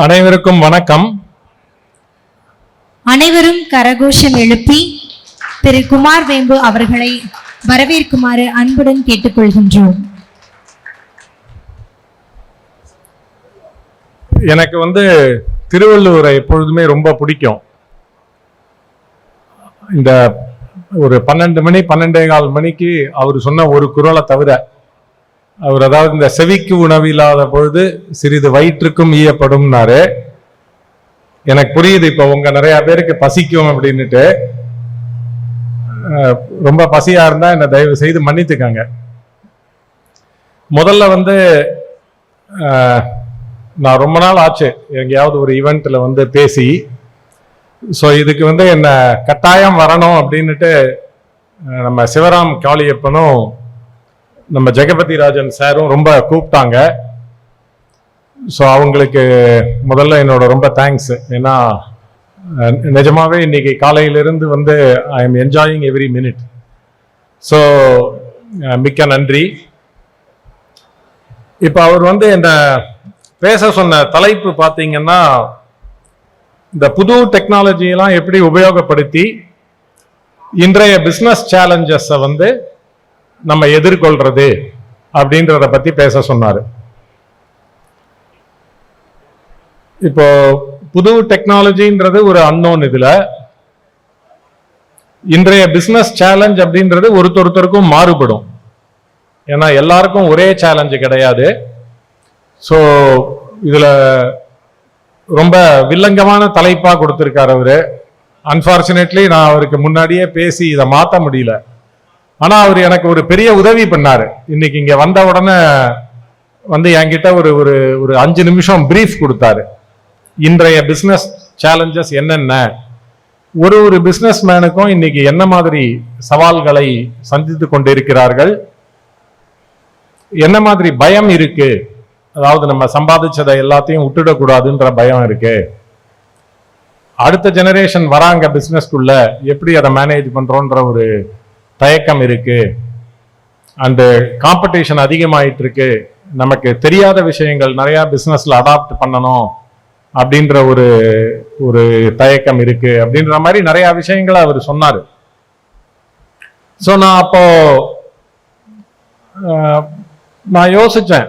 அனைவருக்கும் வணக்கம். அனைவரும் கரகோஷம் எழுப்பி திரு குமார் வேம்பு அவர்களை வரவேற்குமாறு அன்புடன் கேட்டுக்கொள்கின்றோம். எனக்கு திருவள்ளுவரை எப்பொழுதுமே ரொம்ப பிடிக்கும். இந்த ஒரு 12 மணி 12:15 மணிக்கு அவர் சொன்ன ஒரு குறளை தவிர, அவர் அதாவது இந்த செவிக்கு உணவில்லாத பொழுது சிறிது வயிற்றுக்கும் ஈயப்படும்னாரு. எனக்கு புரியுது, இப்போ உங்க நிறைய பேருக்கு பசிக்கும் அப்படின்னுட்டு. ரொம்ப பசியா இருந்தா என்ன தயவு செய்து மன்னித்துக்கங்க. முதல்ல நான் ரொம்ப நாள் ஆச்சு எங்கேயாவது ஒரு ஈவெண்ட்ல பேசி. ஸோ இதுக்கு என்ன கட்டாயம் வரணும் அப்படின்னுட்டு நம்ம சிவராம் காளியப்பனும் நம்ம ஜெகபதி ராஜன் சாரும் ரொம்ப கூப்பிட்டாங்க. ஸோ அவங்களுக்கு முதல்ல என்னோட ரொம்ப தேங்க்ஸ். ஏன்னா நிஜமாவே இன்னைக்கு காலையிலிருந்து I am enjoying every minute. So மிக்க நன்றி. இப்போ அவர் என்ன பேச சொன்ன தலைப்பு பார்த்தீங்கன்னா, இந்த புது டெக்னாலஜியெல்லாம் எப்படி உபயோகப்படுத்தி இன்றைய பிஸ்னஸ் சேலஞ்சஸை நம்ம எதிர்கொள்றது அப்படின்றத பத்தி பேச சொன்னாரு. இப்போ புது டெக்னாலஜின்றது ஒரு அன்னோன். இதுல இன்றைய பிசினஸ் சேலஞ்ச் அப்படின்றது ஒருத்தருக்கும் மாறுபடும். ஏன்னா எல்லாருக்கும் ஒரே சேலஞ்சு கிடையாது. ஸோ இதுல ரொம்ப வில்லங்கமான தலைப்பா கொடுத்திருக்காரு அவரு. அன்பார்ச்சுனேட்லி நான் அவருக்கு முன்னாடியே பேசி இதை மாற்ற முடியல. ஆனா அவர் எனக்கு ஒரு பெரிய உதவி பண்ணாரு. இன்னைக்கு இங்க வந்த உடனே என்கிட்ட ஒரு 5 நிமிஷம் பிரீஃப் கொடுத்தாரு. இன்றைய பிசினஸ் சேலஞ்சஸ் என்னென்ன, ஒரு பிசினஸ் மேனுக்கும் இன்னைக்கு என்ன மாதிரி சவால்களை சந்தித்து கொண்டிருக்கிறார்கள், என்ன மாதிரி பயம் இருக்கு, அதாவது நம்ம சம்பாதிச்சதை எல்லாத்தையும் விட்டுடக்கூடாதுன்ற பயம் இருக்கு, அடுத்த ஜெனரேஷன் வராங்க பிசினஸ்க்குள்ள எப்படி அதை மேனேஜ் பண்றோன்ற ஒரு தயக்கம் இருக்கு, அண்ட் காம்படிஷன் அதிகமாயிட்டு இருக்கு, நமக்கு தெரியாத விஷயங்கள் நிறைய பிசினஸ்ல அடாப்ட் பண்ணணும் அப்படின்ற ஒரு தயக்கம் இருக்கு அப்படின்ற மாதிரி நிறைய விஷயங்களை அவர் சொன்னாரு. ஸோ நான் யோசிச்சேன்.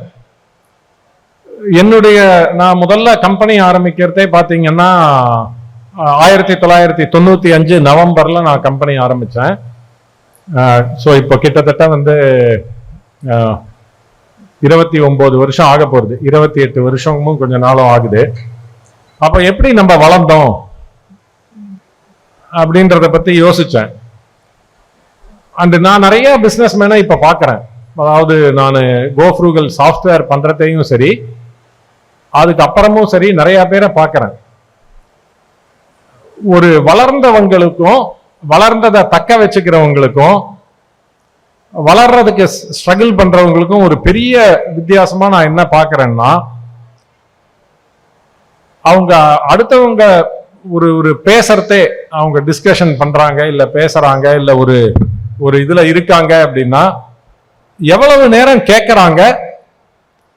நான் முதல்ல கம்பெனி ஆரம்பிக்கிறதே பார்த்தீங்கன்னா 1995 நவம்பர்ல நான் கம்பெனி ஆரம்பிச்சேன். ஸோ இப்போ கிட்டத்தட்ட 29 வருஷம் ஆக போகுது. 28 வருஷமும் கொஞ்ச நாளும் ஆகுது. அப்போ எப்படி நம்ம வளர்ந்தோம் அப்படின்றத பத்தி யோசிச்சேன். அண்ட் நான் நிறைய பிசினஸ் மேனை இப்ப பாக்குறேன். அதாவது நான் கோஃப்ரூகல் சாஃப்ட்வேர் பண்றதையும் சரி, அதுக்கப்புறமும் சரி நிறைய பேரை பார்க்கிறேன். ஒரு வளர்ந்தவங்களுக்கும் வளர்ந்ததை தக்க வச்சுக்கிறவங்களுக்கும் வளர்றதுக்கு ஸ்ட்ரகிள் பண்றவங்களுக்கும் ஒரு பெரிய வித்தியாசமா நான் என்ன பாக்குறேன்னா, அவங்க அடுத்தவங்க ஒரு பேசுறதே, அவங்க டிஸ்கஷன் பண்றாங்க இல்ல பேசுறாங்க இல்ல ஒரு இதுல இருக்காங்க அப்படின்னா, எவ்வளவு நேரம் கேட்கறாங்க,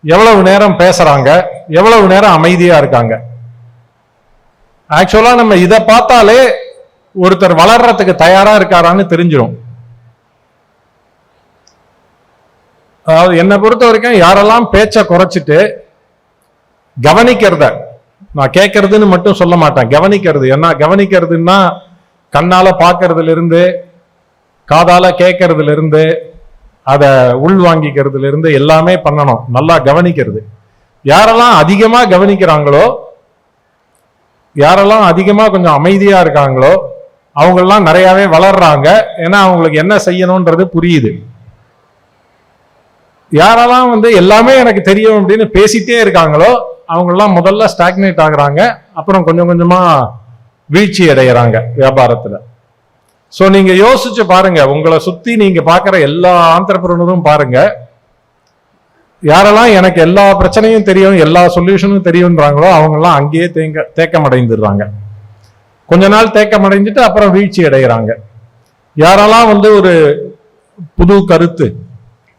எவ்வளவு நேரம் பேசுறாங்க, எவ்வளவு நேரம் அமைதியா இருக்காங்க. ஆக்சுவலா நம்ம இதை பார்த்தாலே ஒருத்தர் வளர்றதுக்கு தயாரா இருக்காரான்னு தெரிஞ்சிடும். அதாவது என்னை பொறுத்த வரைக்கும் யாரெல்லாம் பேச்சை குறைச்சிட்டு கவனிக்கிறத, நான் கேட்கறதுன்னு மட்டும் சொல்ல மாட்டேன், கவனிக்கிறது. ஏன்னா கவனிக்கிறதுன்னா கண்ணால பார்க்கறதுல இருந்து, காதால கேட்கறதுல இருந்து, அதை உள்வாங்கிக்கிறதுல இருந்து எல்லாமே பண்ணணும். நல்லா கவனிக்கிறது. யாரெல்லாம் அதிகமா கவனிக்கிறாங்களோ, யாரெல்லாம் அதிகமா கொஞ்சம் அமைதியா இருக்காங்களோ, அவங்கெல்லாம் நிறையவே வளர்றாங்க. ஏன்னா அவங்களுக்கு என்ன செய்யணும்ன்றது புரியுது. யாரெல்லாம் எல்லாமே எனக்கு தெரியும் அப்படின்னு பேசிட்டே இருக்காங்களோ, அவங்கெல்லாம் முதல்ல ஸ்டாக்னேட் ஆகுறாங்க, அப்புறம் கொஞ்சம் கொஞ்சமா வீழ்ச்சி அடைகிறாங்க வியாபாரத்துல. ஸோ நீங்க யோசிச்சு பாருங்க, உங்களை சுத்தி நீங்க பாக்குற எல்லா ஆண்டர்பிரனரும் பாருங்க, யாரெல்லாம் எனக்கு எல்லா பிரச்சனையும் தெரியும், எல்லா சொல்யூஷனும் தெரியும்ன்றாங்களோ அவங்கெல்லாம் அங்கேயே தேக்கமடைந்துடுறாங்க. கொஞ்ச நாள் தேக்கமடைஞ்சிட்டு அப்புறம் வீழ்ச்சி அடைகிறாங்க. யாரெல்லாம் ஒரு புது கருத்து,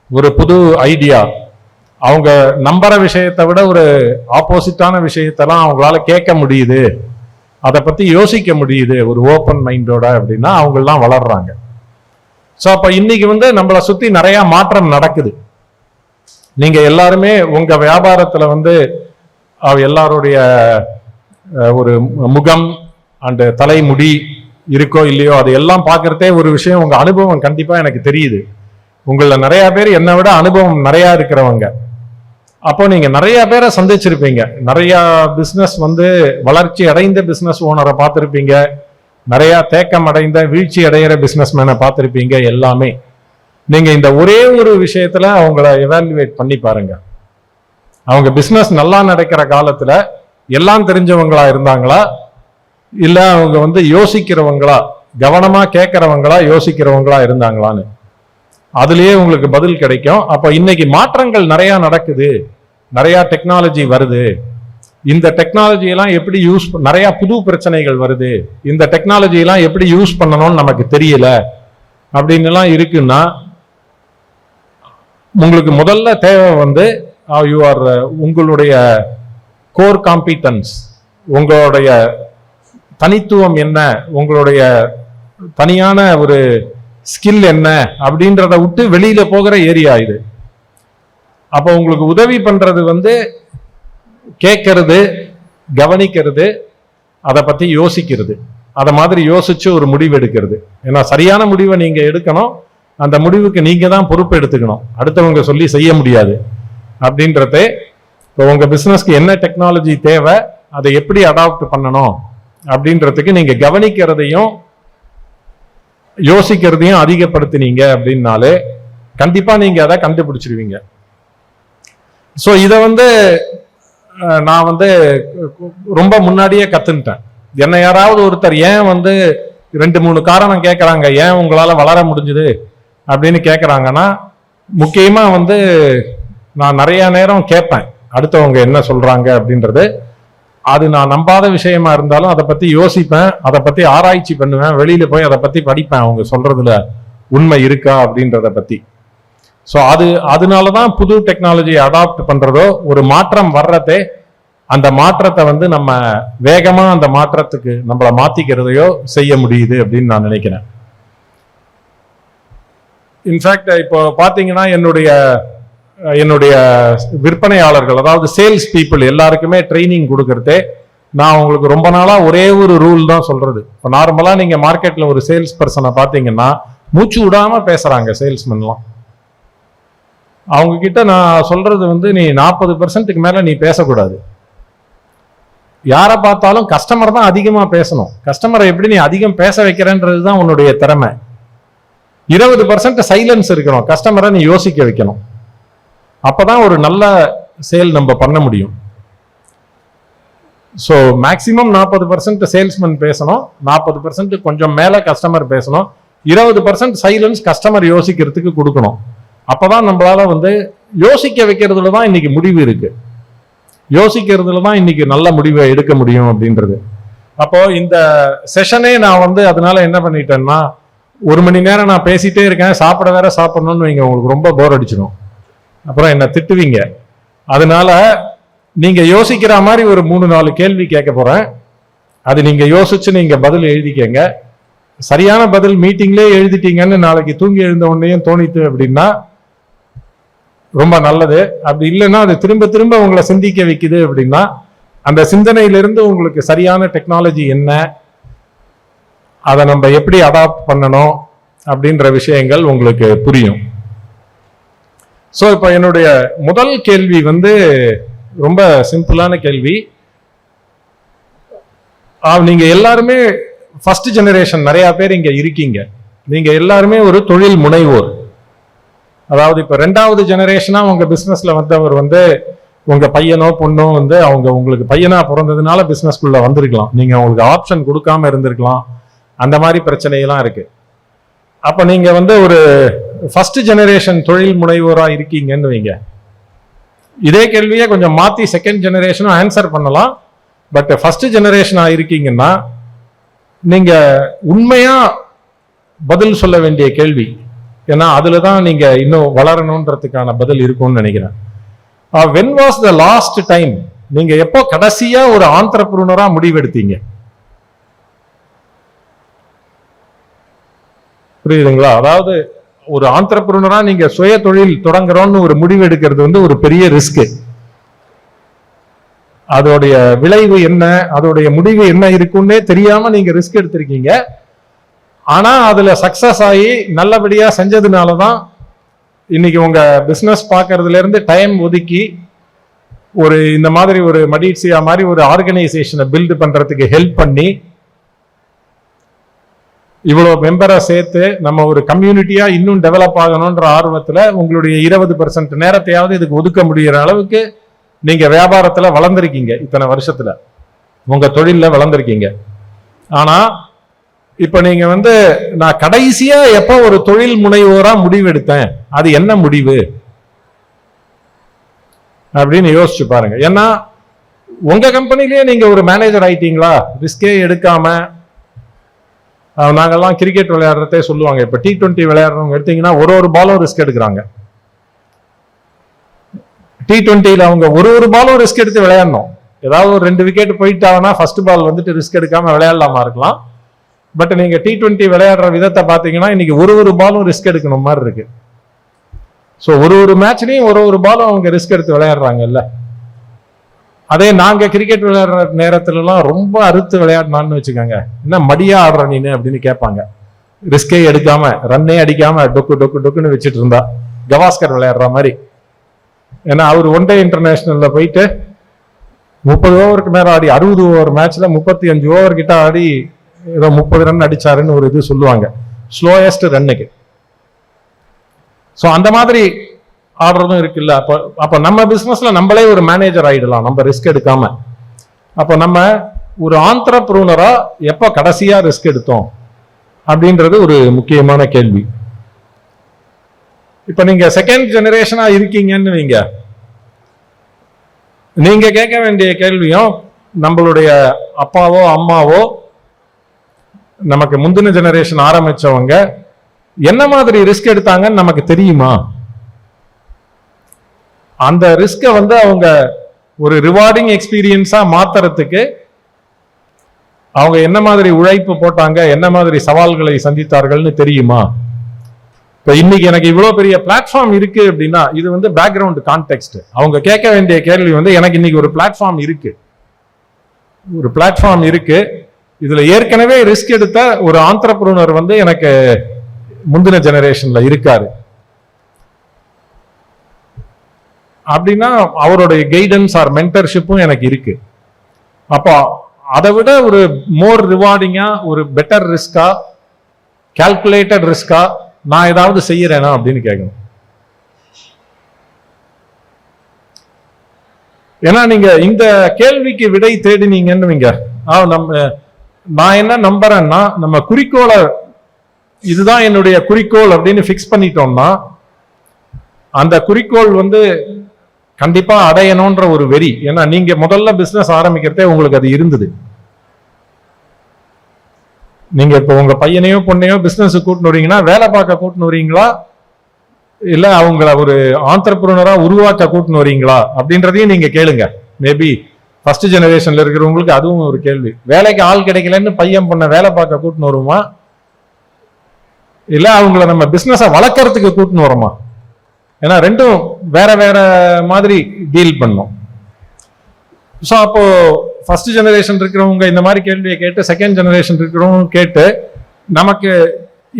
ஒரு புது ஐடியா, அவங்க நம்புற விஷயத்தை விட ஒரு ஆப்போசிட்டான விஷயத்தெல்லாம் அவங்களால கேட்க முடியுது, அதை பத்தி யோசிக்க முடியுது ஒரு ஓப்பன் மைண்டோட அப்படின்னா அவங்கெல்லாம் வளர்றாங்க. ஸோ அப்ப இன்னைக்கு வந்து நம்மளை சுத்தி நிறைய மாற்றம் நடக்குது. நீங்க எல்லாருமே உங்க வியாபாரத்துல வந்து எல்லாருடைய ஒரு முகம் அண்ட் தலைமுடி இருக்கோ இல்லையோ அது எல்லாம் பார்க்கறதே ஒரு விஷயம். உங்க அனுபவம் கண்டிப்பா எனக்கு தெரியுது. உங்கள நிறைய பேர் என்னை விட அனுபவம் நிறைய இருக்கிறவங்க. அப்போ நீங்க நிறைய பேரை சந்திச்சிருப்பீங்க. நிறைய பிசினஸ் வந்து வளர்ச்சி அடைந்த பிசினஸ் ஓனரை பார்த்திருப்பீங்க, நிறைய தேக்கம் அடைந்த வீழ்ச்சி அடைகிற பிசினஸ் மேனை பார்த்திருப்பீங்க. எல்லாமே நீங்க இந்த ஒரே ஒரு விஷயத்துல அவங்கள எவாலுவேட் பண்ணி பாருங்க. அவங்க பிசினஸ் நல்லா நடக்கிற காலத்துல எல்லாம் தெரிஞ்சவங்களா இருந்தாங்களா, இல்ல அவங்க வந்து யோசிக்கிறவங்களா, கவனமா கேட்கறவங்களா, யோசிக்கிறவங்களா இருந்தாங்களான்னு அதுலயே உங்களுக்கு பதில் கிடைக்கும். அப்ப இன்னைக்கு மாற்றங்கள் நிறைய நடக்குது, நிறைய டெக்னாலஜி வருது. இந்த டெக்னாலஜி எல்லாம் எப்படி யூஸ், நிறைய புது பிரச்சனைகள் வருது, இந்த டெக்னாலஜி எல்லாம் எப்படி யூஸ் பண்ணணும்னு நமக்கு தெரியல அப்படின்னு எல்லாம் இருக்குன்னா உங்களுக்கு முதல்ல தேவை வந்து உங்களுடைய கோர் காம்பிட்டன்ஸ், உங்களுடைய தனித்துவம் என்ன, உங்களுடைய தனியான ஒரு ஸ்கில் என்ன அப்படின்றத விட்டு வெளியில போகிற ஏரியா இது. அப்போ உங்களுக்கு உதவி பண்றது வந்து கேட்கறது, கவனிக்கிறது, அதை பத்தி யோசிக்கிறது, அதை மாதிரி யோசிச்சு ஒரு முடிவு எடுக்கிறது. ஏன்னா சரியான முடிவை நீங்க எடுக்கணும், அந்த முடிவுக்கு நீங்க தான் பொறுப்பு எடுத்துக்கணும், அடுத்தவங்க சொல்லி செய்ய முடியாது அப்படின்றதே. இப்போ உங்க பிசினஸ்க்கு என்ன டெக்னாலஜி தேவை, அதை எப்படி அடாப்ட் பண்ணணும் அப்படின்றதுக்கு நீங்க கவனிக்கிறதையும் யோசிக்கிறதையும் அதிகப்படுத்தினீங்க அப்படின்னாலே கண்டிப்பா நீங்க அதை கண்டுபிடிச்சிருவீங்க. ஸோ இதை வந்து நான் வந்து ரொம்ப முன்னாடியே கத்துன்ட்டேன். என்ன யாராவது ஒருத்தர் ஏன் வந்து 2-3 காரணம் கேட்கறாங்க, ஏன் உங்களால வளர முடிஞ்சுது அப்படின்னு கேட்கறாங்கன்னா, முக்கியமா வந்து நான் நிறைய நேரம் கேட்பேன் அடுத்தவங்க என்ன சொல்றாங்க அப்படின்றது. அது நான் நம்பாத விஷயமா இருந்தாலும் அதை பத்தி யோசிப்பேன், அதை பத்தி ஆராய்ச்சி பண்ணுவேன், வெளியில போய் அதை பத்தி படிப்பேன், அவங்க சொல்றதுல உண்மை இருக்கா அப்படின்றத பத்தி. ஸோ அதனாலதான் புது டெக்னாலஜியை அடாப்ட் பண்றதோ, ஒரு மாற்றம் வர்றதே, அந்த மாற்றத்தை வந்து நம்ம வேகமா அந்த மாற்றத்துக்கு நம்மளை மாத்திக்கிறதையோ செய்ய முடியுது அப்படின்னு நான் நினைக்கிறேன். இன்ஃபேக்ட் இப்போ பாத்தீங்கன்னா என்னுடைய விற்பனையாளர்கள், அதாவது சேல்ஸ் பீப்புள் எல்லாருக்குமே ட்ரைனிங் கொடுக்கறதே நான் உங்களுக்கு ரொம்ப நாளா ஒரே ஒரு ரூல் தான் சொல்றது. இப்போ நார்மலா நீங்க மார்க்கெட்ல ஒரு சேல்ஸ் பர்சனை பாத்தீங்கன்னா மூச்சு விடாம பேசுறாங்க சேல்ஸ்மென்லாம். அவங்க கிட்ட நான் சொல்றது வந்து, நீ 40%க்கு மேல நீ பேசக்கூடாது. யாரை பார்த்தாலும் கஸ்டமர் தான் அதிகமா பேசணும். கஸ்டமரை எப்படி நீ அதிகம் பேச வைக்கிறன்றது தான் உன்னுடைய திறமை. 20% சைலன்ஸ் இருக்கணும், கஸ்டமரை நீ யோசிக்க வைக்கணும். அப்பதான் ஒரு நல்ல சேல் நம்ம பண்ண முடியும். ஸோ மேக்சிமம் 40% சேல்ஸ்மேன் பேசணும், 40% கொஞ்சம் மேல கஸ்டமர் பேசணும், 20% சைலன்ஸ் கஸ்டமர் யோசிக்கிறதுக்கு கொடுக்கணும். அப்பதான் நம்மளால வந்து யோசிக்க வைக்கிறதுல தான் இன்னைக்கு முடிவு இருக்கு, யோசிக்கிறதுல தான் இன்னைக்கு நல்ல முடிவை எடுக்க முடியும் அப்படின்றது. அப்போ இந்த செஷனே நான் வந்து அதனால என்ன பண்ணிட்டேன்னா, 1 மணி நேரம் நான் பேசிட்டே இருக்கேன், சாப்பிட வேற சாப்பிடணும்னு வைங்க, உங்களுக்கு ரொம்ப போர் அடிச்சிடும், அப்புறம் என்ன திட்டுவீங்க. அதனால நீங்க யோசிக்கிற மாதிரி ஒரு 3-4 கேள்வி கேட்க போறேன். அது நீங்க யோசிச்சு நீங்க பதில் எழுதிக்கங்க. சரியான பதில் மீட்டிங்லேயே எழுதிட்டீங்கன்னு நாளைக்கு தூங்கி எழுந்த உடனேயும் தோணித்து அப்படின்னா ரொம்ப நல்லது. அப்படி இல்லைன்னா அது திரும்ப திரும்ப உங்களை சிந்திக்க வைக்குது அப்படின்னா, அந்த சிந்தனையிலிருந்து உங்களுக்கு சரியான டெக்னாலஜி என்ன, அதை நம்ம எப்படி அடாப்ட் பண்ணணும் அப்படின்ற விஷயங்கள் உங்களுக்கு புரியும். ஸோ இப்போ என்னுடைய முதல் கேள்வி வந்து ரொம்ப சிம்பிளான கேள்வி. நீங்க எல்லாருமே ஃபர்ஸ்ட் ஜெனரேஷன் நிறைய பேர் இங்க இருக்கீங்க. நீங்க எல்லாருமே ஒரு தொழில் முனைவோர். அதாவது இப்ப 2வது ஜெனரேஷனா உங்க பிசினஸ்ல வந்தவர் வந்து உங்க பையனோ பொண்ணோ வந்து அவங்க உங்களுக்கு பையனா பிறந்ததுனால பிசினஸ்குள்ள வந்திருக்கலாம், நீங்க அவங்களுக்கு ஆப்ஷன் கொடுக்காம இருந்திருக்கலாம், அந்த மாதிரி பிரச்சனையெல்லாம் இருக்கு. அப்ப நீங்க வந்து ஒரு ஃபர்ஸ்ட் ஜெனரேஷன் தொழில் முனைவோரா இருக்கீங்கன்னு வைங்க. இதே கேள்வியை கொஞ்சம் மாத்தி செகண்ட் ஜெனரேஷனும் ஆன்சர் பண்ணலாம். பட் ஃபர்ஸ்ட் ஜெனரேஷனா இருக்கீங்கன்னா நீங்க உண்மையா பதில் சொல்ல வேண்டிய கேள்வி, ஏன்னா அதுலதான் நீங்க இன்னும் வளரணுன்றதுக்கான பதில் இருக்கும்னு நினைக்கிறேன். When was the last time நீங்க எப்போ கடைசியா ஒரு ஆண்டர்பிரினரா முடிவெடுத்தீங்க? புரியுதுங்களா? அதாவது ஒரு ஆண்டர்பிரினரா நீங்க சுய தொழில் தொடங்குறோம்னு ஒரு முடிவு எடுக்கிறது வந்து ஒரு பெரிய ரிஸ்க். அதோடைய விளைவு என்ன, அதோடைய முடிவு என்ன இருக்குன்னே தெரியாம நீங்க ரிஸ்க் எடுத்திருக்கீங்க. ஆனா அதுல சக்சஸ் ஆகி நல்லபடியா செஞ்சதுனாலதான் இன்னைக்கு உங்க பிசினஸ் பார்க்கறதுல இருந்து டைம் ஒதுக்கி ஒரு இந்த மாதிரி ஒரு மடிட்சியா மாதிரி ஒரு ஆர்கனைசேஷனை பில்ட் பண்றதுக்கு ஹெல்ப் பண்ணி இவ்வளவு மெம்பரை சேர்த்து நம்ம ஒரு கம்யூனிட்டியா இன்னும் டெவலப் ஆகணும்ன்ற ஆர்வத்துல உங்களுடைய 20% நேரத்தையாவது இதுக்கு ஒதுக்க முடிகிற அளவுக்கு நீங்க வியாபாரத்துல வளர்ந்துருக்கீங்க. இத்தனை வருஷத்துல உங்க தொழில வளர்ந்துருக்கீங்க. ஆனா இப்ப நீங்க வந்து நான் கடைசியா எப்ப ஒரு தொழில் முனைவோரா முடிவெடுத்தேன், அது என்ன முடிவு அப்படின்னு யோசிச்சு பாருங்க. ஏன்னா உங்க கம்பெனிலேயே நீங்க ஒரு மேனேஜர் ஆயிட்டீங்களா, ரிஸ்கே எடுக்காம. நாங்கெல்லாம் கிரிக்கெட் விளையாடுறதே சொல்லுவாங்க, இப்ப T20 விளையாடுறவங்க எடுத்தீங்கன்னா ஒரு பாலும் ரிஸ்க் எடுக்கிறாங்க. T20ல அவங்க ஒரு பாலும் ரிஸ்க் எடுத்து விளையாடணும். ஏதாவது ஒரு 2 விக்கெட் போயிட்டாங்கன்னா ஃபர்ஸ்ட் பால் வந்துட்டு ரிஸ்க் எடுக்காம விளையாடலாமா இருக்கலாம். பட் நீங்க T20 விளையாடுற விதத்தை பாத்தீங்கன்னா இன்னைக்கு ஒரு பாலும் ரிஸ்க் எடுக்கணும் மாதிரி இருக்கு. ஸோ ஒரு மேட்ச்லயும் ஒரு பாலும் அவங்க ரிஸ்க் எடுத்து விளையாடுறாங்கல்ல. அதே நாங்க கிரிக்கெட் விளையாடுற நேரத்துலலாம் ரொம்ப அறுத்து விளையாடினான்னு வச்சுக்கோங்க, என்ன மடியா ஆடுற நீனு அப்படின்னு கேட்பாங்க. ரிஸ்கே எடுக்காம ரன்னே அடிக்காம டொக்கு டொக்கு டொக்குன்னு வச்சுட்டு இருந்தா கவாஸ்கர் விளையாடுற மாதிரி. ஏன்னா அவர் ஒன் டே இன்டர்நேஷனல்ல போயிட்டு 30 ஓவருக்கு மேல ஆடி 60 ஓவர் மேட்ச்ல 35 ஓவர் கிட்ட ஆடி ஏதோ 30 ரன் அடிச்சாருன்னு ஒரு இது சொல்லுவாங்க, ஸ்லோயஸ்ட் ரன்னுக்கு. ஸோ அந்த மாதிரி ஆடுறதும் இருக்குல்ல. அப்ப நம்ம பிசினஸ்ல நம்மளே ஒரு மேனேஜர் ஆயிடலாம் நம்ம ரிஸ்க் எடுக்காம. அப்ப நம்ம ஒரு ஆண்டர்பிரினரா எப்ப கடைசியா ரிஸ்க் எடுத்தோம் அப்படின்றது ஒரு முக்கியமான கேள்வி. இப்ப நீங்க செகண்ட் ஜெனரேஷனா இருக்கீங்கன்னு நீங்க கேட்க வேண்டிய கேள்வியும், நம்மளுடைய அப்பாவோ அம்மாவோ நமக்கு முந்தின ஜெனரேஷன் ஆரம்பிச்சவங்க என்ன மாதிரி ரிஸ்க் எடுத்தாங்கன்னு நமக்கு தெரியுமா? அந்த ரிஸ்கை வந்து அவங்க ஒரு ரிவார்டிங் எக்ஸ்பீரியன்ஸா மாத்துறதுக்கு அவங்க என்ன மாதிரி உழைப்பு போட்டாங்க, என்ன மாதிரி சவால்களை சந்தித்தார்கள்னு தெரியுமா? இப்ப இன்னைக்கு எனக்கு இவ்வளவு பெரிய பிளாட்ஃபார்ம் இருக்கு அப்படின்னா இது வந்து பேக்ரவுண்ட் கான்டெக்ட். அவங்க கேட்க வேண்டிய கேள்வி வந்து, எனக்கு இன்னைக்கு ஒரு பிளாட்ஃபார்ம் இருக்கு, இதுல ஏற்கனவே ரிஸ்க் எடுத்த ஒரு ஆண்டர்பிரினர் வந்து எனக்கு முந்தின ஜெனரேஷன்ல இருக்காரு அப்படின்னா அவருடைய கைடன்ஸ் ஆர் மென்டர்ஷிப்பும் எனக்கு இருக்கு. அப்போ அதை விட ஒரு மோர் ரிவார்டிங்கா, ஒரு பெட்டர் ரிஸ்கா, கால்குலேட்டட் ரிஸ்கா நான் ஏதாவது செய்யறேனா அப்படின்னு கேட்கணும். ஏன்னா நீங்க இந்த கேள்விக்கு விடை தேடினீங்கன்னு நான் என்ன நம்புறேன்னா, நம்ம குறிக்கோளை இதுதான் என்னுடைய குறிக்கோள் அப்படின்னு பிக்ஸ் பண்ணிட்டோம்னா அந்த குறிக்கோள் வந்து கண்டிப்பா அடையணும்ன்ற ஒரு வெறி. ஏன்னா நீங்க முதல்ல பிசினஸ் ஆரம்பிக்கிறதே உங்களுக்கு அது இருந்தது. நீங்க இப்ப உங்க பையனையோ பொண்ணையோ பிசினஸ் கூட்டின்னு வரீங்கன்னா வேலை பார்க்க கூட்டின்னு வரீங்களா, இல்ல அவங்கள ஒரு ஆண்டர்பிரினரா உருவாக்க கூட்டின்னு வரீங்களா அப்படின்றதையும் நீங்க கேளுங்க. மேபி ஃபர்ஸ்ட் ஜெனரேஷன்ல இருக்கிறவங்களுக்கு அதுவும் ஒரு கேள்வி. வேலைக்கு ஆள் கிடைக்கலன்னு பையன் பொண்ண வேலை பார்க்க கூட்டின்னு வருமா, இல்ல அவங்கள நம்ம பிசினஸ வளர்க்கறதுக்கு கூட்டின்னு வரோமா? ஏன்னா ரெண்டும் வேற வேற மாதிரி டீல் பண்ணும். ஸோ அப்போ ஃபர்ஸ்ட் ஜெனரேஷன் இருக்கிறவங்க இந்த மாதிரி கேள்வியை கேட்டு செகண்ட் ஜெனரேஷன் இருக்கிறவங்க கேட்டு நமக்கு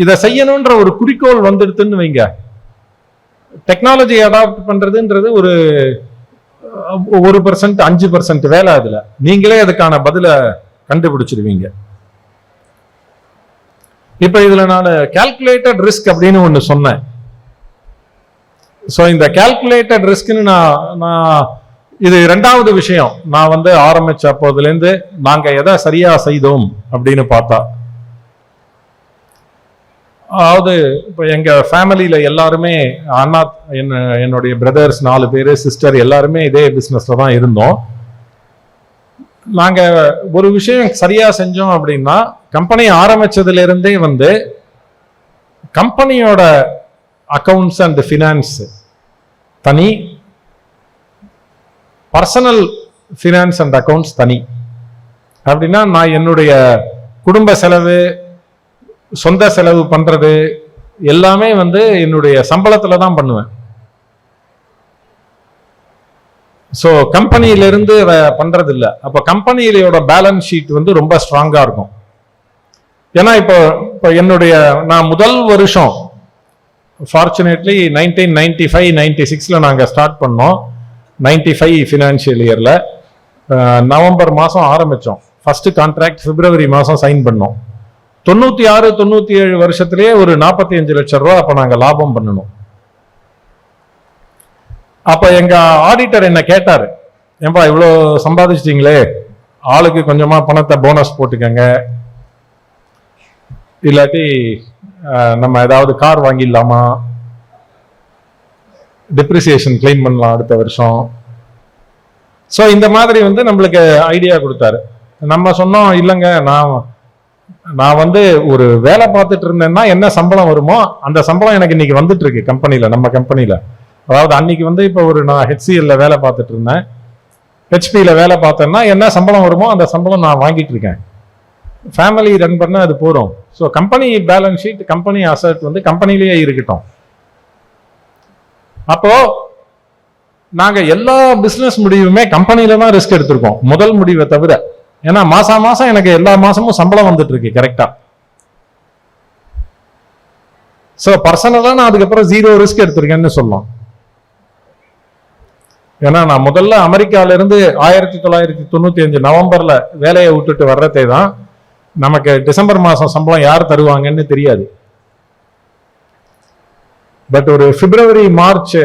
இதை செய்யணும்ன்ற ஒரு குறிக்கோள் வந்துடுதுன்னு வைங்க, டெக்னாலஜி அடாப்ட் பண்றதுன்றது ஒரு 1%, 5% வேலை. அதுல நீங்களே அதுக்கான பதில கண்டுபிடிச்சிருவீங்க. இப்ப இதுல நான் கால்குலேட்டட் ரிஸ்க் அப்படின்னு ஒண்ணு சொன்னேன். சோ இந்த கால்குலேட்டட் ரிஸ்க்னு நான் இது 2வது விஷயம். நான் வந்து ஆரம்பிச்ச அப்போதுல இருந்து நாங்க எதை சரியா செய்தோம் அப்படின்னு பார்த்தா, அதாவது இப்ப எங்க ஃபேமிலியில எல்லாருமே அண்ணா, என்னுடைய பிரதர்ஸ் 4 பேரு, சிஸ்டர் எல்லாருமே இதே பிசினஸ்ல தான் இருந்தோம். நாங்க ஒரு விஷயம் சரியா செஞ்சோம் அப்படின்னா, கம்பெனி ஆரம்பிச்சதுல இருந்தே வந்து கம்பெனியோட அக்கவுண்ட்ஸ் அண்ட் ஃபினான்ஸ் தனி, பர்சனல் ஃபினான்ஸ் அண்ட் அக்கௌண்ட்ஸ் தனி. அப்படின்னா நான் என்னுடைய குடும்ப செலவு, சொந்த செலவு பண்றது எல்லாமே வந்து என்னுடைய சம்பளத்துல தான் பண்ணுவேன். ஸோ கம்பெனியிலிருந்து பண்றது இல்லை. அப்போ கம்பெனியோட பேலன்ஸ் ஷீட் வந்து ரொம்ப ஸ்ட்ராங்கா இருக்கும். ஏன்னா இப்போ நான் முதல் வருஷம் ஃபார்ச்சுனேட்லி 1995-96 நாங்கள் ஸ்டார்ட் பண்ணோம். 95 ஃபினான்ஷியல் இயர்ல நவம்பர் மாதம் ஆரம்பித்தோம். ஃபர்ஸ்ட் கான்ட்ராக்ட் பிப்ரவரி மாதம் சைன் பண்ணோம். 96-97 வருஷத்துலேயே ஒரு 45 லட்சம் ரூபா அப்போ நாங்கள் லாபம் பண்ணணும். அப்போ எங்க ஆடிட்டர் என்ன கேட்டாரு, ஏன்பா இவ்வளோ சம்பாதிச்சிட்டீங்களே, ஆளுக்கு கொஞ்சமா பணத்தை போனஸ் போட்டுக்கங்க, இல்லாட்டி நம்ம ஏதாவது கார் வாங்கிடலாமா, டிப்ரிசியேஷன் கிளைம் பண்ணலாம் அடுத்த வருஷம். ஸோ இந்த மாதிரி வந்து நம்மளுக்கு ஐடியா கொடுத்தாரு. நம்ம சொன்னோம், இல்லைங்க நான் வந்து ஒரு வேலை பார்த்துட்டு இருந்தேன்னா என்ன சம்பளம் வருமோ அந்த சம்பளம் எனக்கு இன்னைக்கு வந்துட்டு இருக்கு கம்பெனியில, நம்ம கம்பெனியில. அதாவது அன்னைக்கு வந்து இப்போ நான் ஹெச்சிஎல்ல வேலை பார்த்துட்டு இருந்தேன், ஹெச்பியில வேலை பார்த்தேன்னா என்ன சம்பளம் வருமோ அந்த சம்பளம் நான் வாங்கிட்டு இருக்கேன். ஃபேமிலி ரன் பண்ண அது போதும். So company balance sheet, company asset வந்து கம்பெனிலேயே இருக்கட்டும். அப்போ நாங்க எல்லா பிசினஸ் முடிவுமே கம்பெனில தான் ரிஸ்க் எடுத்திருக்கோம், முதல் முடிவை தவிர. ஏன்னா மாசம் எனக்கு எல்லா மாசமும் சம்பளம் வந்துட்டு இருக்கு கரெக்டா. ஸோ பர்சனலா நான் அதுக்கப்புறம் 0 ரிஸ்க் எடுத்திருக்கேன்னு சொல்லலாம். ஏன்னா நான் முதல்ல அமெரிக்கால இருந்து 1995 நவம்பர்ல வேலையை விட்டுட்டு வர்றதே தான் நமக்கு டிசம்பர் மாசம் சம்பளம் யார் தருவாங்கன்னு தெரியாது. பட் ஒரு பிப்ரவரி மார்ச்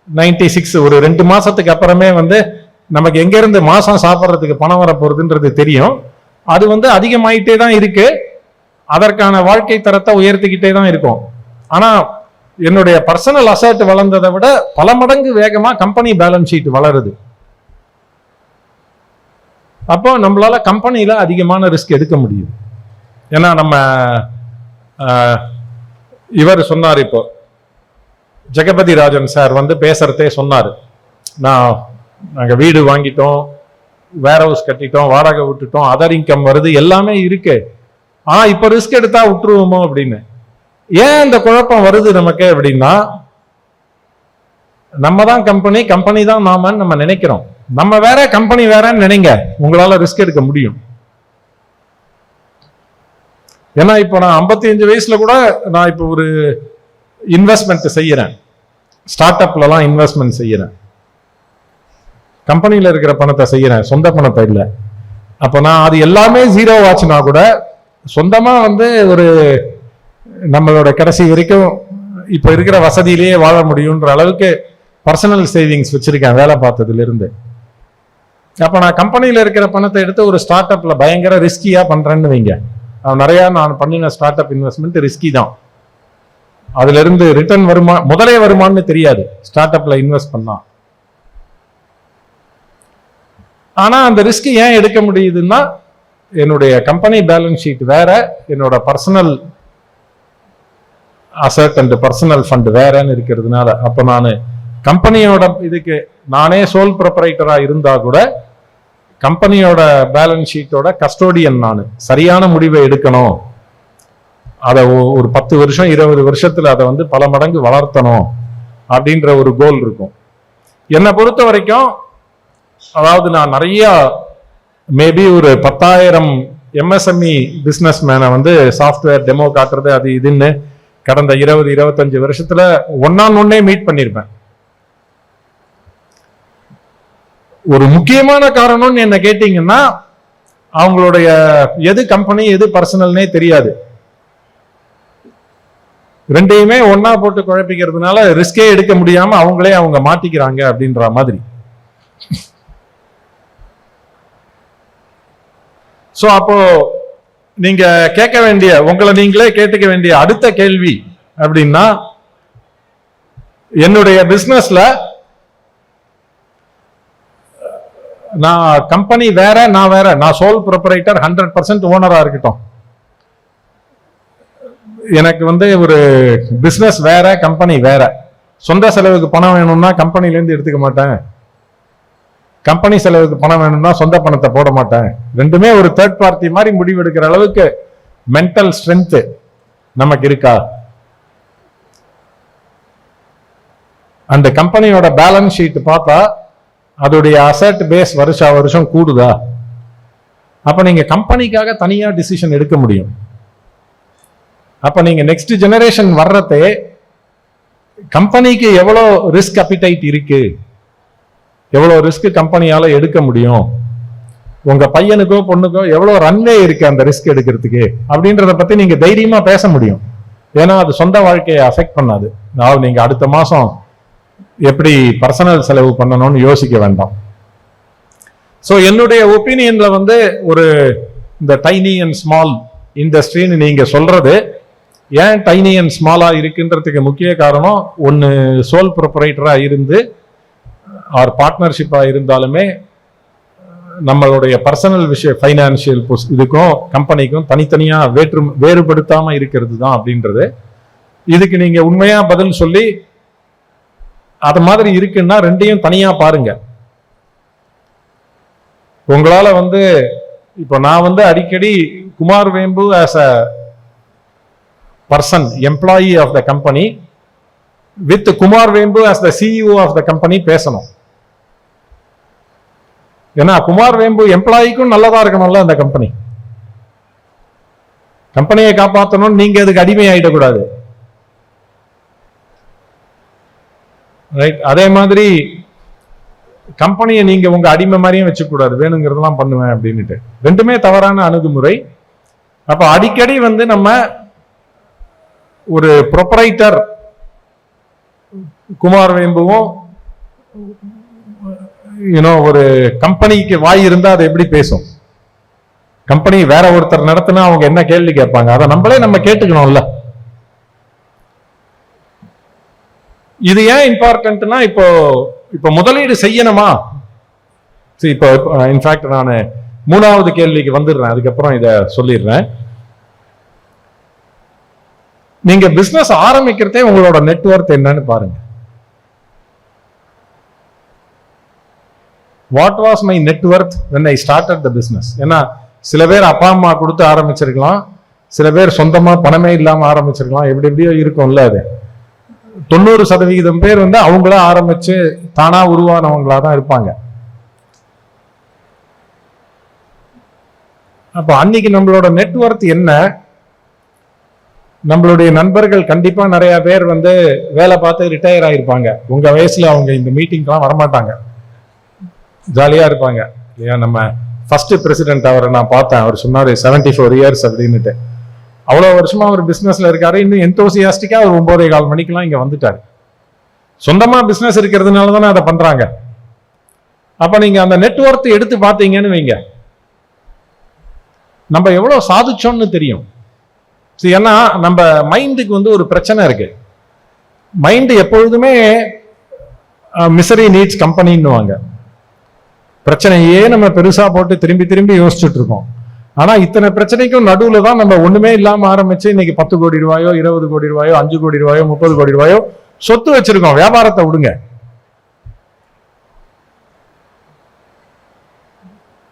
96 ஒரு 2 மாசத்துக்கு அப்புறமே வந்து நமக்கு எங்க இருந்து மாசம் சாப்பிட்றதுக்கு பணம் வர போறதுன்றது தெரியும். அது வந்து அதிகமாயிட்டே தான் இருக்கு, அதற்கான வாழ்க்கை தரத்தை உயர்த்திக்கிட்டே தான் இருக்கும். ஆனா என்னுடைய பர்சனல் அசட் வளர்ந்ததை விட பல மடங்கு வேகமா கம்பெனி பேலன்ஸ் ஷீட் வளருது. அப்போ நம்மளால கம்பெனியில அதிகமான ரிஸ்க் எடுக்க முடியுது. ஏன்னா நம்ம இவர் சொன்னார், இப்போ ஜெகபதி ராஜன் சார் வந்து பேசுறதே சொன்னாரு, நாங்க வீடு வாங்கிட்டோம், வேர் ஹவுஸ் கட்டிட்டோம், வாடகை விட்டுட்டோம், அதர் இன்கம் வருது, எல்லாமே இருக்கு, ஆனா இப்ப ரிஸ்க் எடுத்தா விட்டுருவோமோ அப்படின்னு. ஏன் இந்த குழப்பம் வருது நமக்கு அப்படின்னா, நம்ம தான் கம்பெனி, கம்பெனி தான் நாமன்னு நம்ம நினைக்கிறோம். நம்ம வேற, கம்பெனி வேறன்னு நினைங்க, உங்களால ரிஸ்க் எடுக்க முடியும். ஏன்னா இப்போ நான் 55 வயசுல கூட நான் இப்போ ஒரு இன்வெஸ்ட்மெண்ட் செய்யறேன், ஸ்டார்ட் அப்லாம் இன்வெஸ்ட்மெண்ட் செய்யறேன், கம்பெனியில இருக்கிற பணத்தை செய்யறேன், சொந்த பணத்தை இல்லை. அப்ப நான் அது எல்லாமே 0 ஆச்சுன்னா கூட சொந்தமா வந்து ஒரு நம்மளோட கடைசி வரைக்கும் இப்ப இருக்கிற வசதியிலேயே வாழ முடியும்ன்ற அளவுக்கு பர்சனல் சேவிங்ஸ் வச்சிருக்கேன் வேலை பார்த்ததுல இருந்து. அப்ப நான் கம்பெனியில இருக்கிற பணத்தை எடுத்து ஒரு ஸ்டார்ட் அப்ல பயங்கர ரிஸ்கியா பண்றேன்னு வைங்க. நிறைய நான் பண்ணின ஸ்டார்ட் அப் இன்வெஸ்ட்மெண்ட் ரிஸ்கி தான். அதுல இருந்து ரிட்டர்ன் வருமா, முதலே வருமானு தெரியாது ஸ்டார்ட் அப்ல இன்வெஸ்ட் பண்ணா. ஆனா அந்த ரிஸ்க் ஏன் எடுக்க முடியுதுன்னா, என்னுடைய கம்பெனி பேலன்ஸ் ஷீட் வேற, என்னோட personal asset and personal fund வேறன்னு இருக்கிறதுனால. அப்ப நான் கம்பெனியோட இதுக்கு நானே சோல் ப்ரொப்ரைட்டரா இருந்தா கூட கம்பெனியோட பேலன்ஸ் ஷீட்டோட கஸ்டோடியன் நான். சரியான முடிவை எடுக்கணும், அதை ஒரு 10 வருஷம் 20 வருஷத்துல அதை வந்து பல மடங்கு வளர்த்தணும் அப்படின்ற ஒரு கோல் இருக்கும். என்னை பொறுத்த வரைக்கும், அதாவது நான் நிறைய மேபி ஒரு 10,000 MSME பிசினஸ் மேனை வந்து சாஃப்ட்வேர் டெமோ காட்டுறது அது இதுன்னு கடந்த 20-25 வருஷத்துல ஒன்னே மீட் பண்ணிருப்பேன். ஒரு முக்கியமான காரணம்னு என்ன கேட்டீங்கன்னா, அவங்களுடைய எது கம்பெனி எது பர்சனல்னே தெரியாது, ரெண்டையுமே ஒன்னா போட்டு குழப்பிக்கிறதுனால ரிஸ்கே எடுக்க முடியாம அவங்க மாட்டிக்கிறாங்க அப்படின்ற மாதிரி. சோ அப்போ நீங்க கேட்க வேண்டிய, உங்களை நீங்களே கேட்டுக்க வேண்டிய அடுத்த கேள்வி அப்படின்னா, என்னுடைய பிசினஸ்ல நான் கம்பெனி வேற, நான் வேற, நான் சோல் ப்ரொப்ரைட்டர் 100% ஓனரா இருக்கட்டும், எனக்கு வந்து ஒரு பிசினஸ் வேற, கம்பெனி வேற, சொந்த செலவுக்கு பணம் வேணும்னா கம்பெனில இருந்து எடுத்துக்க மாட்டேன், கம்பெனி செலவுக்கு பணம் வேணும்னா சொந்த பணத்தை போட மாட்டேன். ரெண்டுமே ஒரு தேர்ட் பார்ட்டி மாதிரி முடிவெடுக்கிற அளவுக்கு மென்டல் ஸ்ட்ரென்த் நமக்கு இருக்கா? அந்த கம்பெனியோட பேலன்ஸ் ஷீட் பார்த்தா அதோடைய அசெட் பேஸ் வருஷம் கூடுதா? அப்ப நீங்க கம்பெனிக்காக தனியா டிசிஷன் எடுக்க முடியும். அப்ப நீங்க நெக்ஸ்ட் ஜெனரேஷன் வர்றதே கம்பெனிக்கு எவ்வளோ ரிஸ்க் அப்பிடைட் இருக்கு, எவ்வளோ ரிஸ்க் கம்பெனியால எடுக்க முடியும், உங்க பையனுக்கோ பொண்ணுக்கோ எவ்வளோ ரன்வே இருக்கு அந்த ரிஸ்க் எடுக்கிறதுக்கு அப்படின்றத பத்தி நீங்க தைரியமா பேச முடியும். ஏன்னா அது சொந்த வாழ்க்கையை அஃபெக்ட் பண்ணாது. அதாவது நீங்க அடுத்த மாசம் எப்படி பர்சனல் செலவு பண்ணணும்னு யோசிக்க வேண்டாம். ஸோ என்னுடைய ஒப்பீனியன்ல வந்து ஒரு இந்த டைனி அண்ட் ஸ்மால் இண்டஸ்ட்ரின்னு நீங்க சொல்றது ஏன் டைனி அண்ட் ஸ்மாலா இருக்குன்றதுக்கு முக்கிய காரணம், ஒன்று சோல் ப்ரொப்ரைட்டரா இருந்து ஆர் பார்ட்னர்ஷிப்பா இருந்தாலுமே நம்மளுடைய பர்சனல் விஷயம் ஃபைனான்சியல் இதுக்கும் கம்பெனிக்கும் தனித்தனியா வேறுபடுத்தாம இருக்கிறது தான் அப்படின்றது. இதுக்கு நீங்க உண்மையா பதில் சொல்லி அது மாதிரி இருக்குன்னா ரெண்டையும் தனியா பாருங்க. உங்களால வந்து இப்போ நான் வந்து அடிக்கடி Kumar Vembu as a person employee of the company with Kumar Vembu as the CEO of the company பேசணும். ஏன்னா குமார் வேம்பு எம்ப்ளாயிக்கும் நல்லதா இருக்கணும்ல. அந்த கம்பெனியை காப்பாற்றணும், நீங்க அதுக்கு அடிமை ஆயிடக்கூடாது. ரைட். அதே மாதிரி கம்பெனியை நீங்க உங்க அடிமை மாதிரியும் வச்சுக்கூடாது, வேணுங்கிறதெல்லாம் பண்ணுவேன் அப்படின்னுட்டு. ரெண்டுமே தவறான அணுகுமுறை. அப்ப அடிக்கடி வந்து நம்ம ஒரு ப்ரொப்ரைட்டர் குமார் வேம்புவும் ஒரு கம்பெனிக்கு வாய் இருந்தா அதை எப்படி பேசும்? கம்பெனி வேற ஒருத்தர் நடத்தினா அவங்க என்ன கேள்வி கேட்பாங்க, அதை நம்ம கேட்டுக்கணும்ல. இது ஏன் இம்பார்ட்டன்ட்னா, இப்போ முதலீடு செய்யணுமா? இப்போ இன்ஃபேக்ட் நான் 3வது கேள்விக்கு வந்துடுறேன், அதுக்கப்புறம் இதை சொல்லிடுறேன். நீங்க பிசினஸ் ஆரம்பிக்கிறதே உங்களோட நெட்வொர்க் என்னன்னு பாருங்க. What was my network when I started the business? ஏன்னா சில பேர் அப்பா அம்மா கொடுத்து ஆரம்பிச்சிருக்கலாம், சில பேர் சொந்தமா பணமே இல்லாம ஆரம்பிச்சிருக்கலாம், எப்படியோ இருக்கும்ல. அது 90% பேர் வந்து அவங்களா ஆரம்பிச்சு தானா உருவானவங்களா தான் இருப்பாங்க. அப்ப அன்னைக்கு நம்மளோட நெட்வொர்க் என்ன? நம்மளுடைய நண்பர்கள் கண்டிப்பா நிறைய பேர் வந்து வேலை பார்த்து ரிட்டையர் ஆயிருப்பாங்க. உங்க வயசுல அவங்க இந்த மீட்டிங்லாம் வரமாட்டாங்க, ஜாலியா இருப்பாங்க இல்லையா? நம்ம ஃபர்ஸ்ட் பிரசிடென்ட் அவரை நான் பார்த்தேன், அவர் சொன்னாரு 74 இயர்ஸ் அப்படின்னுட்டு. அவ்வளவு வருஷமா அவர் பிசினஸ்ல இருக்காரு. இன்னும் எந்தோசியாஸ்டிக்கா ஒரு 9:15 மணிக்கெல்லாம் இங்க வந்துட்டாரு. சொந்தமா பிசினஸ் இருக்கிறதுனால தானே அதை பண்றாங்க. அப்ப நீங்க அந்த நெட்வொர்க் எடுத்து பார்த்தீங்கன்னு வைங்க, நம்ம எவ்வளவு சாதிச்சோம்னு தெரியும். ஏன்னா நம்ம மைண்டுக்கு வந்து ஒரு பிரச்சனை இருக்கு. மைண்ட் எப்பொழுதுமே மிசரி நீட்ஸ் கம்பெனின்னுவாங்க. பிரச்சனையே நம்ம பெருசா போட்டு திரும்பி திரும்பி யோசிச்சுட்டு இருக்கோம். ஆனா இத்தனை பிரச்சனைக்கும் நடுவுல தான் நம்ம ஒண்ணுமே இல்லாம ஆரம்பிச்சு இன்னைக்கு 10 கோடி ரூபாயோ 20 கோடி ரூபாயோ 5 கோடி ரூபாயோ 30 கோடி ரூபாயோ சொத்து வச்சிருக்கோம். வியாபாரத்தை விடுங்க.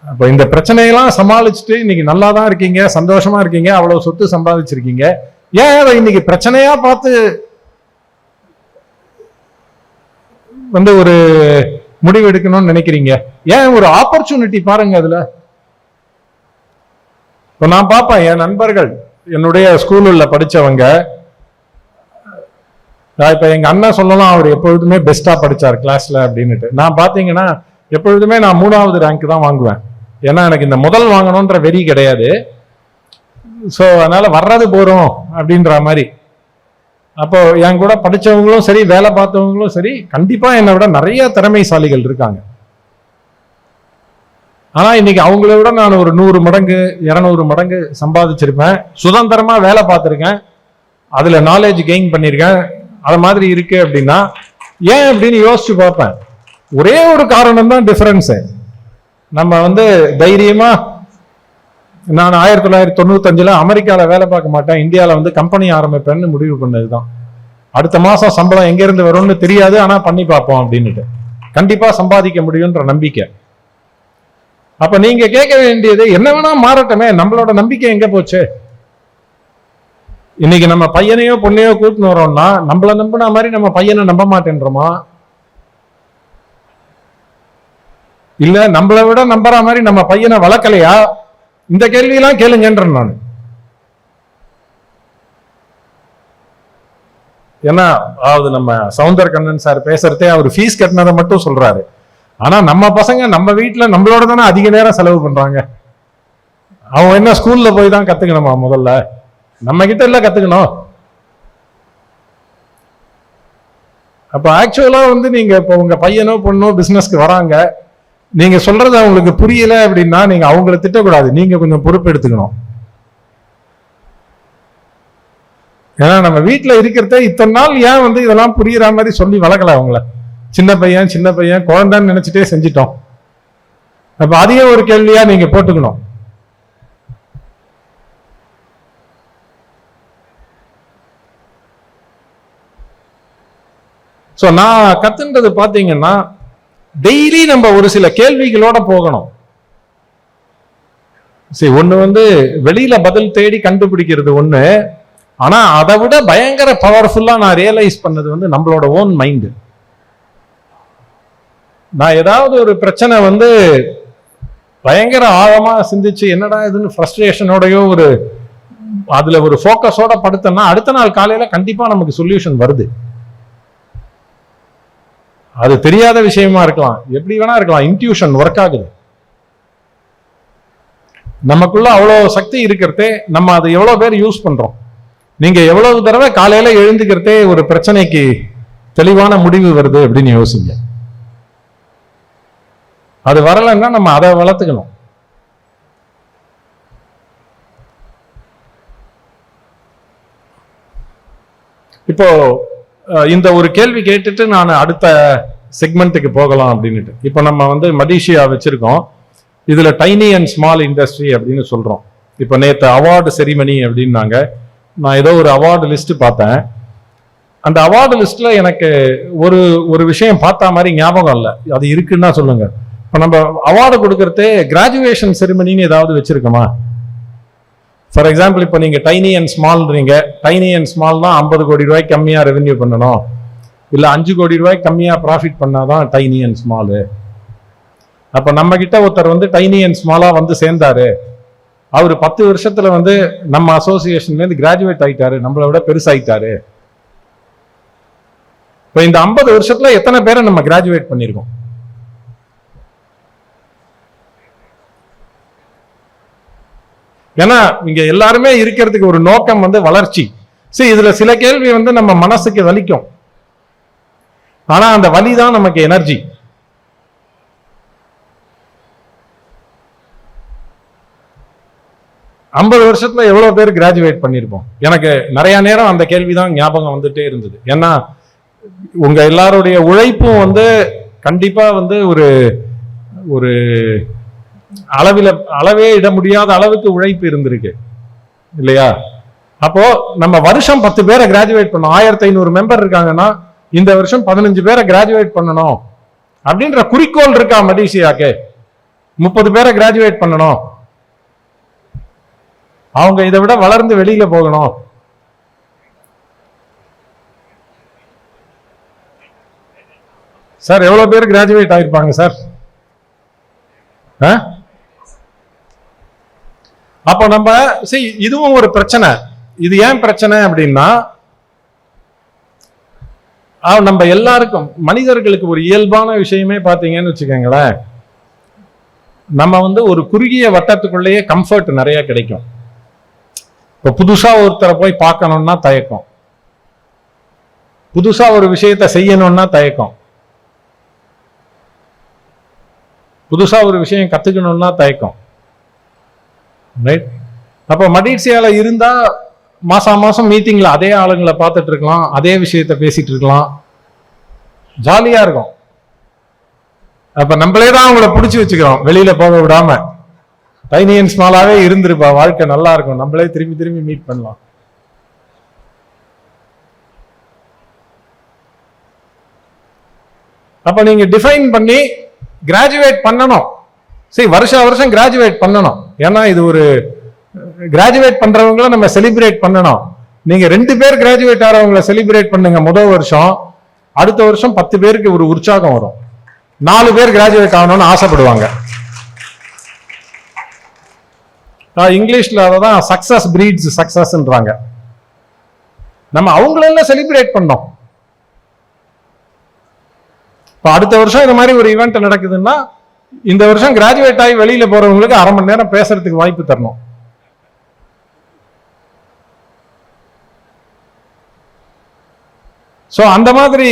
அப்ப இந்த பிரச்சனையெல்லாம் சமாளிச்சுட்டு இன்னைக்கு நல்லா தான் இருக்கீங்க, சந்தோஷமா இருக்கீங்க, அவ்வளவு சொத்து சம்பாதிச்சிருக்கீங்க. ஏன் அதை இன்னைக்கு பிரச்சனையா பார்த்து வந்து ஒரு முடிவு எடுக்கணும்னு நினைக்கிறீங்க? ஏன் ஒரு ஆப்பர்ச்சுனிட்டி பாருங்க அதுல. இப்ப நான் பார்ப்பேன், என் நண்பர்கள் என்னுடைய ஸ்கூல்ல படிச்சவங்க, இப்ப எங்க அண்ணன் சொல்லலாம், அவர் எப்பொழுதுமே பெஸ்டா படிச்சார் கிளாஸ்ல அப்படின்னுட்டு. நான் பாத்தீங்கன்னா எப்பொழுதுமே நான் 3வது ரேங்க் தான் வாங்குவேன். ஏன்னா எனக்கு இந்த முதல் வாங்கணும்ன்ற வெறி கிடையாது. ஸோ அதனால வர்றது போறோம் அப்படின்ற மாதிரி. அப்போ என் கூட படிச்சவங்களும் சரி, வேலை பார்த்தவங்களும் சரி, கண்டிப்பா என்னை விட நிறைய திறமைசாலிகள் இருக்காங்க. ஆனா இன்னைக்கு அவங்கள விட நான் ஒரு 100 மடங்கு 200 மடங்கு சம்பாதிச்சிருப்பேன். சுதந்திரமா வேலை பார்த்துருக்கேன், அதுல நாலேஜ் கெயின் பண்ணியிருக்கேன். அது மாதிரி இருக்கு அப்படின்னா ஏன் அப்படின்னு யோசிச்சு பார்ப்பேன். ஒரே ஒரு காரணம் தான் டிஃபரன்ஸ். நம்ம வந்து தைரியமா, நான் 1995 அமெரிக்கால வேலை பார்க்க மாட்டேன், இந்தியாவில் வந்து கம்பெனி ஆரம்பிப்பேன்னு முடிவு பண்ணதுதான். அடுத்த மாசம் சம்பளம் எங்க இருந்து வரும்னு தெரியாது, ஆனா பண்ணி பார்ப்போம் அப்படின்னுட்டு. கண்டிப்பா சம்பாதிக்க முடியும்ன்ற நம்பிக்கை. அப்ப நீங்க கேட்க வேண்டியது என்ன வேணா மாறட்டுமே, நம்மளோட நம்பிக்கை எங்க போச்சு? இன்னைக்கு நம்ம பையனையோ பொண்ணையோ கூட்டின்னு வரோம்னா நம்மள நம்பின மாதிரி நம்ம பையனை நம்ப மாட்டேன்றோமா, இல்ல நம்மளை விட நம்புற மாதிரி நம்ம பையனை வளர்க்கலையா? இந்த கேள்வியெல்லாம் கேளுங்கன்றேன் நான். ஏன்னா அதாவது நம்ம சவுந்தர் கண்ணன் சார் பேசுறதே அவர் ஃபீஸ் கட்டினதை மட்டும் சொல்றாரு. ஆனா நம்ம பசங்க நம்ம வீட்டுல நம்மளோட தானே அதிக நேரம் செலவு பண்றாங்க. அவன் என்ன ஸ்கூல்ல போய் தான் கத்துக்கணுமா? முதல்ல நம்ம கிட்ட எல்லாம் கத்துக்கணும். அப்ப ஆக்சுவலா நீங்க இப்ப உங்க பையனோ பொண்ணோ பிசினஸ்க்கு வராங்க, நீங்க சொல்றது அவங்களுக்கு புரியல அப்படின்னா நீங்க அவங்கள திட்டக்கூடாது, நீங்க கொஞ்சம் பொறுப்பு எடுத்துக்கணும். ஏன்னா நம்ம வீட்டுல இருக்கிறத இத்தனை நாள் ஏன் இதெல்லாம் புரியுற மாதிரி சொல்லி வளர்க்கல அவங்கள. சின்ன பையன் குழந்தைன்னு நினைச்சிட்டே செஞ்சிட்டோம். அப்ப அதையும் ஒரு கேள்வியா நீங்க போட்டுக்கணும். சோ நான் கத்துன்றது பாத்தீங்கன்னா டெய்லி நம்ம ஒரு சில கேள்விகளோட போகணும். சரி, ஒண்ணு வெளியில பதில் தேடி கண்டுபிடிக்கிறது ஒண்ணு, ஆனா அதை விட பயங்கர பவர்ஃபுல்லா நான் ரியலைஸ் பண்ணது நம்மளோட ஓன் மைண்ட். நான் ஏதாவது ஒரு பிரச்சனை பயங்கர ஆழமா சிந்திச்சு என்னடா இதுன்னு ஃப்ரஸ்ட்ரேஷனோடயோ அதுல ஒரு ஃபோக்கஸோட படுத்தோம்னா அடுத்த நாள் காலையில கண்டிப்பா நமக்கு சொல்யூஷன் வருது. அது தெரியாத விஷயமா இருக்கலாம், எப்படி வேணா இருக்கலாம், இன்ட்யூஷன் ஒர்க் ஆகுது. நமக்குள்ள அவ்வளவு சக்தி இருக்கிறதே நம்ம அதை எவ்வளவு பேர் யூஸ் பண்றோம். நீங்க எவ்வளவு தடவை காலையில எழுந்துக்கிறதே ஒரு பிரச்சனைக்கு தெளிவான முடிவு வருது அப்படின்னு யோசிங்க. அது வரலைன்னா நம்ம அதை வளர்த்துக்கணும். இப்போ இந்த ஒரு கேள்வி கேட்டுட்டு நான் அடுத்த செக்மெண்ட்டுக்கு போகலாம் அப்படின்னுட்டு. இப்போ நம்ம மலேசியா வச்சிருக்கோம், இதுல டைனி அண்ட் ஸ்மால் இண்டஸ்ட்ரி அப்படின்னு சொல்றோம். இப்போ நேற்று அவார்டு செரிமனி அப்படின்னாங்க, நான் ஏதோ ஒரு அவார்டு லிஸ்ட் பார்த்தேன். அந்த அவார்டு லிஸ்ட்ல எனக்கு ஒரு விஷயம் பார்த்த மாதிரி ஞாபகம் இல்லை, அது இருக்குன்னா சொல்லுங்க. இப்போ நம்ம அவார்டு கொடுக்கறது கிராஜுவேஷன் செரிமனின்னு ஏதாவது வச்சிருக்கோமா? ஃபார் எக்ஸாம்பிள் இப்போ நீங்க டைனி அண்ட் ஸ்மால்ன்றீங்க, டைனி அண்ட் ஸ்மால்னா 50 கோடி ரூபாய்க்கு கம்மியா ரெவென்யூ பண்ணணும், இல்ல 5 கோடி ரூபாய்க்கு கம்மியா ப்ராஃபிட் பண்ணாதான் டைனி அண்ட் ஸ்மாலு. அப்ப நம்ம கிட்ட ஒருத்தர் டைனி அண்ட் ஸ்மாலா சேர்ந்தாரு, அவர் 10 வருஷத்துல நம்ம அசோசியேஷன்ல இருந்து கிராஜுவேட் ஆயிட்டாரு, நம்மளை விட பெருசாயிட்டாரு. இப்ப இந்த 50 வருஷத்துல எத்தனை பேரை நம்ம கிராஜுவேட் பண்ணிருக்கோம்? ஏன்னா இங்க எல்லாருமே இருக்கிறதுக்கு ஒரு நோக்கம் வளர்ச்சி. சரி, இதுல சில கேள்வி நம்ம மனசுக்கு வலிக்கும், ஆனா அந்த வலி தான் நமக்கு எனர்ஜி. ஐம்பது வருஷத்துல எவ்வளவு பேர் கிராஜுவேட் பண்ணிருப்போம்? எனக்கு நிறைய நேரம் அந்த கேள்விதான் ஞாபகம் வந்துட்டே இருந்தது. ஏன்னா உங்க எல்லாருடைய உழைப்பும் கண்டிப்பா ஒரு ஒரு அளவே இட முடியாத அளவுக்கு உழைப்பு இருந்திருக்கு இல்லையா? அப்போ நம்ம வருஷம் 10 பேரை கிராஜுவேட் பண்ணோம். 1500 மெம்பர் இருக்காங்கன்னா இந்த வருஷம் 15 பேரை கிராஜுவேட் பண்ணணும் அப்படின்ற குறிக்கோள் இருக்கா மலேசியாக்கு? 30 பேரை கிராஜுவேட் பண்ணணும், அவங்க இதை விட வளர்ந்து வெளியில போகணும். சார் எவ்வளவு பேர் கிராஜுவேட் ஆயிருப்பாங்க சார்? அப்ப நம்ம இதுவும் ஒரு பிரச்சனை. இது ஏன் பிரச்சனை அப்படின்னா, நம்ம எல்லாருக்கும் மனிதர்களுக்கு ஒரு இயல்பான விஷயமே பாத்தீங்கன்னு வச்சுக்கோங்களேன், நம்ம ஒரு குறுகிய வட்டத்துக்குள்ளேயே கம்ஃபர்ட் நிறைய கிடைக்கும். இப்ப புதுசா ஒருத்தரை போய் பார்க்கணும்னா தயக்கம், புதுசா ஒரு விஷயத்த செய்யணும்னா தயக்கம், புதுசா ஒரு விஷயம் கத்துக்கணும்னா தயக்கம். ரைட்? அப்ப மலேசியால இருந்தா மாசம் மீட்டிங்ல அதே ஆளுங்களை பார்த்துட்டு இருக்கலாம், அதே விஷயத்த பேசிட்டு இருக்கலாம், ஜாலியா இருக்கும். அப்ப நம்மளே தான் அவங்கள பிடிச்சி வச்சுக்கிறோம், வெளியில போக விடாம. டைனி அண்ட் ஸ்மாலாவே இருந்திருப்பா, வாழ்க்கை நல்லா இருக்கும், நம்மளே திரும்பி மீட் பண்ணலாம். அப்ப நீங்க டிஃபைன் பண்ணி கிராஜுவேட் பண்ணணும். சரி, வருஷம் கிராஜுவேட் பண்ணணும். ஏன்னா இது ஒரு கிராஜுவேட் பண்றவங்கள நம்ம செலிப்ரேட் பண்ணணும். நீங்க 2 பேர் கிராஜுவேட் ஆறவங்களை செலிப்ரேட் பண்ணுங்க முதல் வருஷம். அடுத்த வருஷம் 10 பேருக்கு ஒரு உற்சாகம் வரும். 4 பேர் கிராஜுவேட் ஆகணும்னு ஆசைப்படுவாங்க. இங்கிலீஷ்ல அதான் சக்சஸ் பிரீட்ஸ் சக்சஸ்ன்றாங்க. நம்ம அவங்களெல்லாம் செலிப்ரேட் பண்ணோம். இப்போ அடுத்த வருஷம் இந்த மாதிரி ஒரு ஈவெண்ட் நடக்குதுன்னா இந்த வருஷம் கிராஜுவேட் ஆகி வெளியில போறவங்களுக்கு 1/2 மணி நேரம் பேசுறதுக்கு வாய்ப்பு தரணும். ஸோ அந்த மாதிரி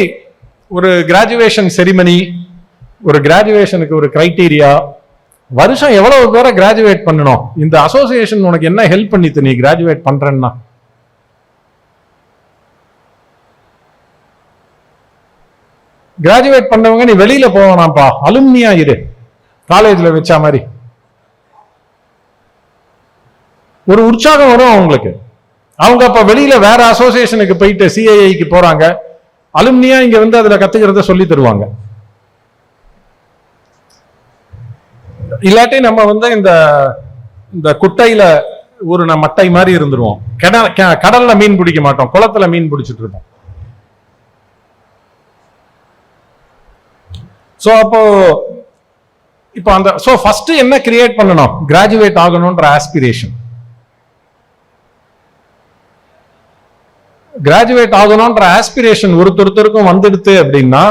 ஒரு கிராஜுவேஷன் செரிமனி, ஒரு கிராஜுவேஷனுக்கு ஒரு கிரைட்டீரியா, வருஷம் எவ்வளவு பேரை கிராஜுவேட் பண்ணணும், இந்த அசோசியேஷன் உனக்கு என்ன ஹெல்ப் பண்ணித்து நீ கிராஜுவேட் பண்றேன்னா? கிராஜுவேட் பண்ணவங்க நீ வெளியில போவானாப்பா, அலுமினியா இரு, காலேஜ்ல வச்ச மாதிரி ஒரு உற்சாகம் வரும் அவங்களுக்கு. அவங்க அப்ப வெளியில வேற அசோசியேஷனுக்கு போயிட்டு சிஐஐக்கு போறாங்க, அலுமினியா இங்க வந்து அதுல கத்துக்கிறத சொல்லி தருவாங்க. இல்லாட்டி நம்ம வந்து இந்த குட்டையில ஒரு மட்டை மாதிரி இருந்துருவோம். கடல்ல மீன் பிடிக்க மாட்டோம், குளத்துல மீன் பிடிச்சிட்டு இருப்போம். சோ அப்போ இப்போ ஃபர்ஸ்ட் என்ன கிரியேட் பண்ணணும்? கிராஜுவேட் ஆகணும்ன்ற ஆஸ்பிரேஷன். கிராஜுவேட் ஆகணும்ன்ற ஆஸ்பிரேஷன் ஒருத்தருக்கும் வந்துடுது அப்படின்னா,